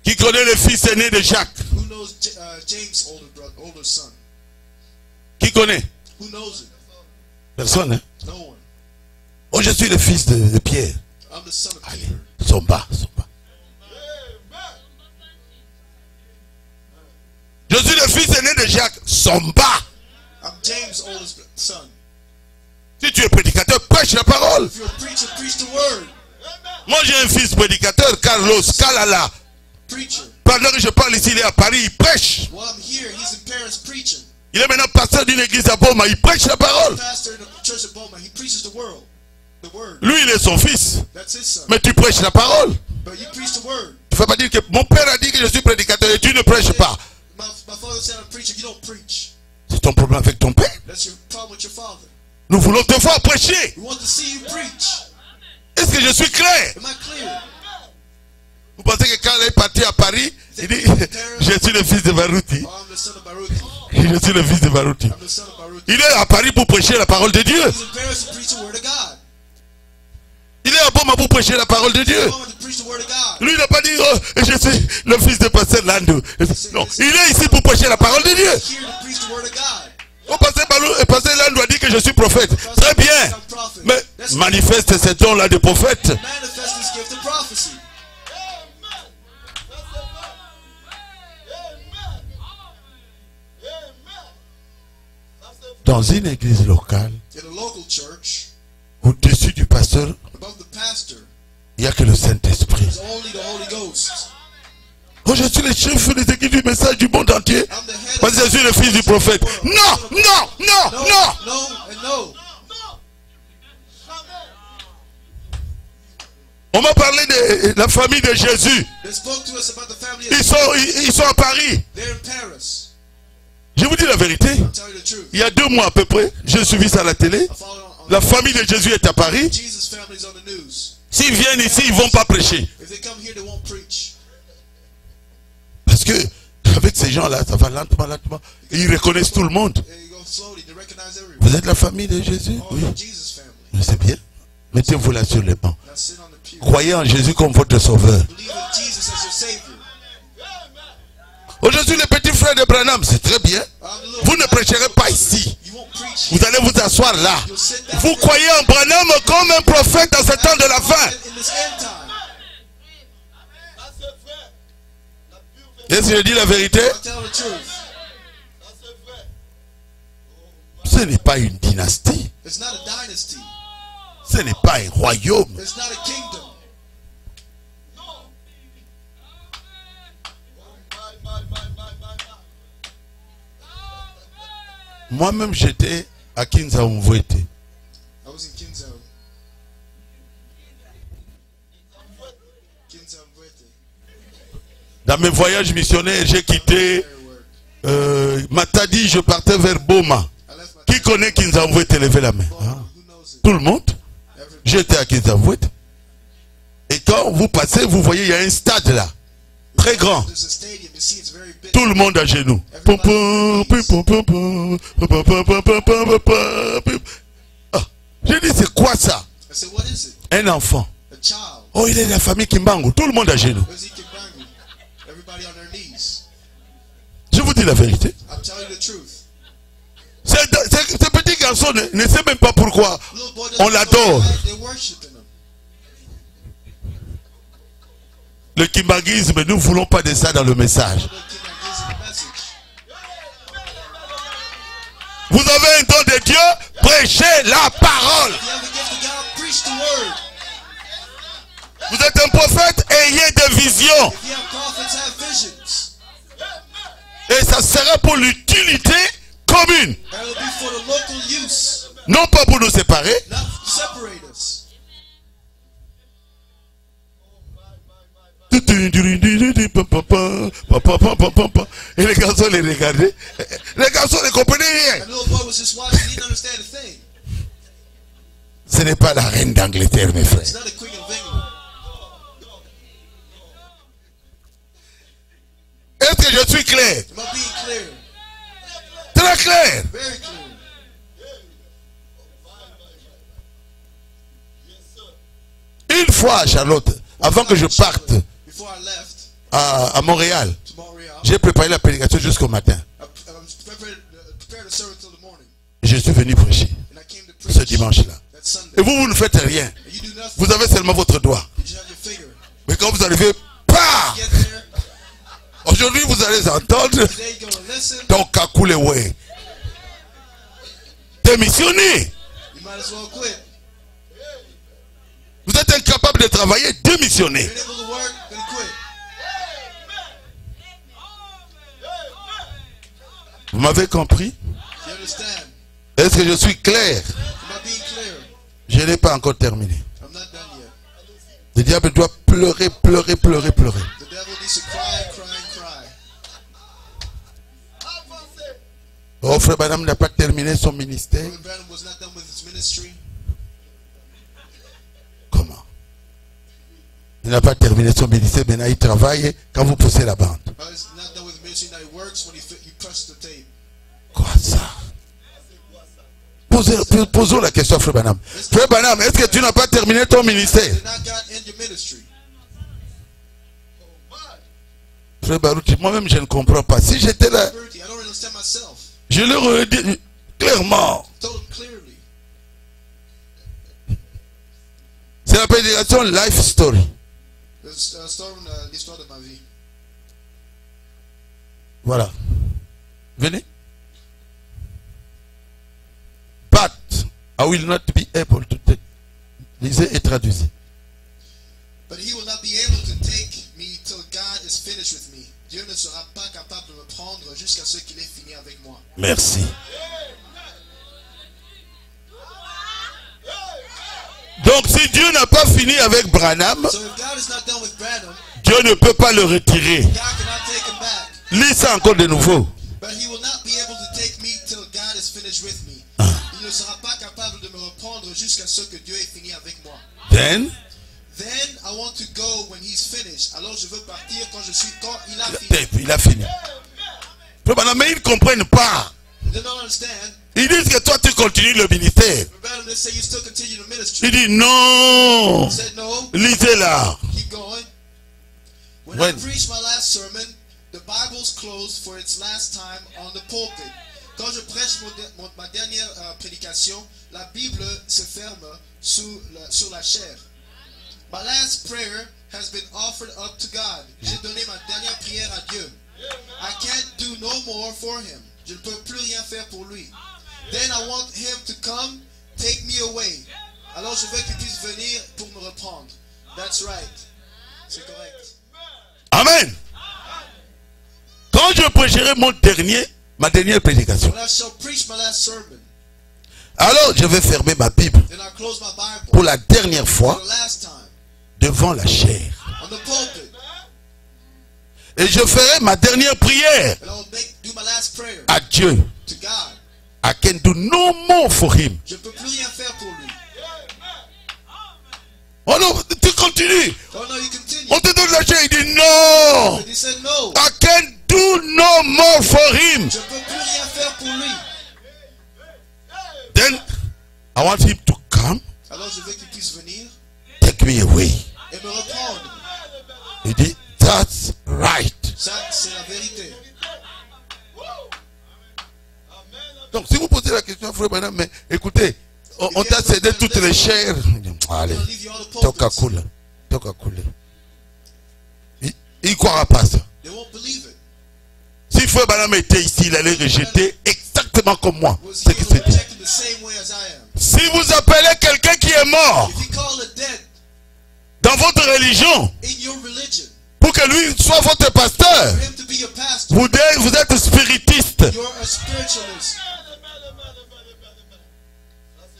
Qui connaît le fils aîné de Jacques? Who knows James' older son? Qui connaît? Who knows him? Personne, hein? No one. Oh, je suis le fils de Pierre. I'm the son of Allez, Peter. Somba. Je suis le fils aîné de Jacques. Somba. I'm James' oldest son. Si tu es prédicateur, prêche la parole. If you're a preacher, preach the word. Moi, j'ai un fils prédicateur, Carlos Calala. Preacher. Pendant que je parle ici, il est à Paris, il prêche. While I'm here, he's in Paris preaching. Il est maintenant pasteur d'une église à Boma, il prêche la parole. Pastor in the church of Boma, he preaches the word. Lui, il est son fils. That's his son. Mais tu prêches la parole. But you preach the word. Tu ne fais pas dire que mon père a dit que je suis prédicateur et tu ne prêches pas. My father said I'm preaching, you don't preach. C'est ton problème avec ton père. That's your problem with your father. Nous voulons te voir prêcher. We want to see you preach. Est-ce que je suis clair? Am I clear? Vous pensez que quand il est parti à Paris, il dit, je suis le fils de Baruti. Oh, I'm the son of Baruti. Je suis le fils de Baruti. I'm the son of Baruti. Il est à Paris pour prêcher la parole de Dieu. He's in Paris to preach the word of God. Il est à Boma pour prêcher la parole de Dieu. I want to preach the word of God. Lui, il n'a pas dit, oh, je suis le fils de pasteur Lando. Non, il est ici pour prêcher la parole de Dieu. Here to preach the word of God. Oh, pasteur Lando a dit que je suis prophète. Très bien. Mais manifeste ces dons-là de prophète. Manifest this gift of prophecy. Dans une église locale, In a local church, au-dessus du pasteur, above the pastor, il n'y a que le Saint-Esprit. is only the Holy Ghost. Oh, je suis le chef des églises du message du monde entier. I'm the head Parce que je suis le fils du prophète. Non, non, non, No, non. no, and no. On m'a parlé de la famille de Jésus. They spoke to us about the family. Ils sont à Paris. They're in Paris. Je vous dis la vérité. I'll tell you the truth. Il y a 2 mois à peu près, j'ai suivi ça à la télé. I followed on La famille de Jésus est à Paris. Jesus' family's on the news. S'ils viennent ici, ils ne vont pas prêcher. If they come here, they won't preach. Parce que avec ces gens-là, ça va lentement, lentement. Et ils reconnaissent tout le monde. They go slowly. They recognize everyone. Vous êtes la famille de Jésus? Oh, Oui. you're Jesus' family. Mais c'est bien. Mettez-vous là sur les bancs. Now sit on the pew. Croyez en Jésus comme votre sauveur. Believe in Jesus as your Savior. Oh, je suis le petit frère de Branham. C'est très bien. I'm the little Vous ne prêcherez pas ici. You won't preach. Vous allez vous asseoir là. You'll sit down. Vous croyez en Branham comme un prophète dans ce temps de la fin. In this end time. Est-ce que je dis la vérité? I'll tell the truth. Ce n'est pas une dynastie. It's not a dynasty. Ce n'est pas un royaume. It's not a kingdom. Moi-même, j'étais à Kinza Umvwete. I was in Kinzo. Kinzo Mwete. Dans mes voyages missionnaires, j'ai quitté Prayer work. Matadi, je partais vers Boma. I left my Qui connaît Kinza Umvwete? Levez la main. Ah. Who knows it? Tout le monde. Everybody. J'étais à Kinza Umvwete. quand vous passez, vous voyez, il y a un stade là. Très grand. There's a stadium. You see, it's very big. Tout le monde à genoux. Ah, j'ai dit, c'est quoi ça? I said, what is it? Un enfant. A child. Oh, il est de la famille Kimbangu. Tout le monde à genoux. Where's Kimbangu? Everybody on their knees. Je vous dis la vérité. I'm telling you the truth. Ce petit garçon ne sait même pas pourquoi Little boy on doesn't l'adore. know why they're worshiping him. Le kimbanguisme, nous ne voulons pas de ça dans le message. The king that gives him the message. Vous avez un don de Dieu, prêchez la parole. If you have a gift of God, preach the word. Vous êtes un prophète, ayez des visions. If you have prophets, have visions. Et ça sera pour l'utilité commune. And it'll be for the local use, Non pas pour nous séparer. not to separate us. Et les garçons les regardaient. Les garçons ne comprenaient rien. And the little boy was just watching, he didn't understand a thing. Ce n'est pas la reine d'Angleterre, mes frères. It's not a queen of England. Est-ce que je suis clair? Am I being clear? Très clair. Very clear. Une fois, Charlotte, avant que je parte Before I left à Montréal, to Montreal, j'ai préparé la prédication jusqu'au matin. I prepared a sermon till the morning. Je suis venu prêcher And I came to ce preach dimanche-là. that Sunday. Et vous ne faites rien. And you do nothing. Vous avez seulement votre doigt. You just have your finger. Mais quand vous arrivez, pas. Get there. Aujourd'hui, vous allez entendre Today you're going to listen. ton kakoulewe. Démissionner. You might as well quit. Vous êtes incapable de travailler, démissionnez. You're able to work, then quit. Vous m'avez compris? You understand? Est-ce que je suis clair? Am I being clear? Je n'ai pas encore terminé. I'm not done yet. Le diable doit pleurer, pleurer, pleurer, pleurer. The devil needs to cry, cry, cry. Oh, frère Branham n'a pas terminé son ministère. Brother Branham was not done with his ministry. Comment? Il n'a pas terminé son ministère, maintenant il travaille quand vous poussez la bande. He's not done with the ministry. Now he works when you press the tape. Quoi ça? Posons la question à Frère Branham. Frère Branham, est-ce que tu n'as pas terminé ton ministère? Did not God end your ministry? Frère Barouti, moi-même je ne comprends pas. Si j'étais là, I don't understand myself. je leur aurais dit clairement. I told him clearly. C'est la prédication Life Story. L'histoire de ma vie. Voilà. Venez. But I will not be able to take. Lisez et traduisez. But he will not be able to take me till God is finished with me. Dieu ne sera pas capable de me prendre jusqu'à ce qu'il ait fini avec moi. Merci. Donc si Dieu n'a pas fini avec Branham, So if God is not done with Branham, Dieu ne peut pas le retirer. God cannot take him back. Lis ça encore de nouveau. But he will not be able to take me till God is finished with me. Il ne sera pas capable de me reprendre jusqu'à ce que Dieu ait fini avec moi. Then, Then I want to go when he's finished. Alors je veux partir quand il a fini. il a fini. Mais ils ne comprennent pas. They don't understand. Ils disent que toi tu continues le ministère. Branham, they say you still continue the ministry. Il dit non. He said no. Lisez là. Keep going. When When? I preached my last sermon, the Bible's closed for its last time on the pulpit. Quand je prêche ma dernière prédication, la Bible se ferme sur la chair. My last prayer has been offered up to God. J'ai donné ma dernière prière à Dieu. I can't do no more for him. Je ne peux plus rien faire pour lui. Then I want him to come, take me away. Alors je veux qu'il puisse venir pour me reprendre. That's right. C'est correct. Amen. Quand je prêcherai ma dernière prédication, When I shall preach my last sermon, alors je vais fermer ma Bible then I close my Bible pour la dernière for fois the last time devant la chair. on the pulpit. Et je ferai ma dernière prière And I will do my last prayer à Dieu. to God. I can do no more for him. Je ne peux plus rien faire pour lui. Oh non, tu continue. Oh no, you continue. On te donne l'argent, il dit non. But he said no. I can do no more for him. Je ne peux plus rien faire pour lui. Then I want him to come, Alors je veux qu'il puisse venir take me away. et me reprendre. Il dit, that's right. Ça, c'est la vérité. Donc si vous posez la question à Frère Branham, mais écoutez, on t'a cédé toutes les chairs. Allez, toka cool. Il ne croira pas ça. They won't believe it. Si Frère Branham était ici, il allait rejeter exactement comme moi. Was Ce he qui will se dit. reject him the same way as I am. Si vous appelez quelqu'un qui est mort If you call the dead dans votre religion, in your religion, pour que lui soit votre pasteur, for him to be your pastor, vous êtes spiritiste. you're a spiritualist.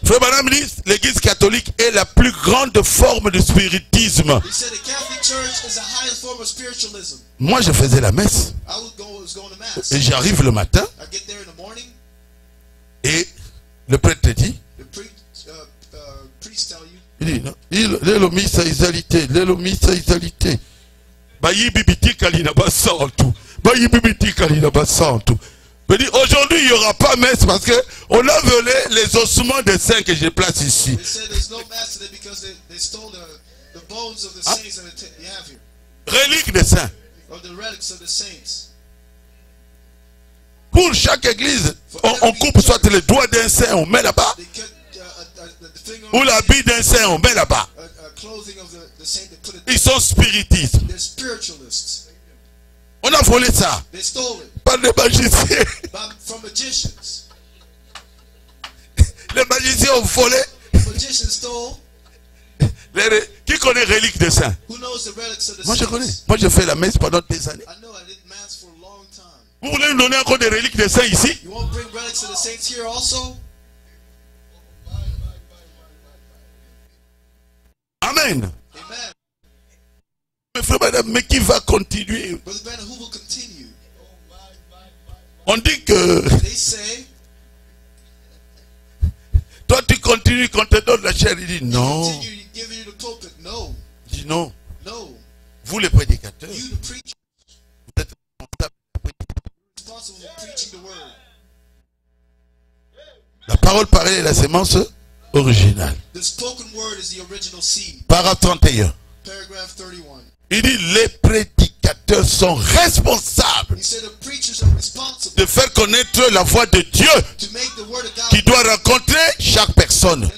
Frère Branham dit, l'église catholique est la plus grande forme de spiritisme. He said the Catholic Church is the highest form of spiritualism. Moi, je faisais la messe. I was going to mass. Et j'arrive le matin I get there in the morning. et le prêtre dit, The priest tell you, il dit, non, lelo misa izalité, lelo misa izalité. Bayi bibiti kalina basantu. Bayi bibiti kalina basantu. Je dis, aujourd'hui, il n'y aura pas messe parce que on a volé les ossements des saints que je place ici. they said there's no mass today because they stole the bones of the saints that you have here, Reliques des saints. or the relics of the saints. Pour chaque église, on coupe soit les doigts d'un saint, on met là-bas, They cut the finger ou l'habit d'un saint, on met là-bas. clothing of the saint. They put it. Ils sont spiritistes. They're spiritualists. On a volé ça They stole it par les magiciens. from magicians. Les magiciens ont volé. Magicians stole. Qui connaît reliques des saints? Who knows the relics of the Moi je saints? connais. Moi je fais la messe pendant des années. I know I did mass for a long time. Vous voulez nous donner encore des reliques des saints ici? You won't bring relics of the saints here also? Amen. Amen. Mais frère madame, mais qui va continuer? Brother Banner, who will continue? On dit que They say, toi tu continues quand on te donne la chair. Il dit non. continue giving you the pulpit. No, Il dit non. no. Vous les prédicateurs, You, the preacher, vous êtes responsible for preaching the word. la parole parlée est la sémence originale. The spoken word is the original seed. Paragraphe 31. Paragraph 31. Il dit les prédicateurs sont responsables He said the preachers are responsible de faire connaître la voix de Dieu to make the word of God qui doit rencontrer chaque personne. and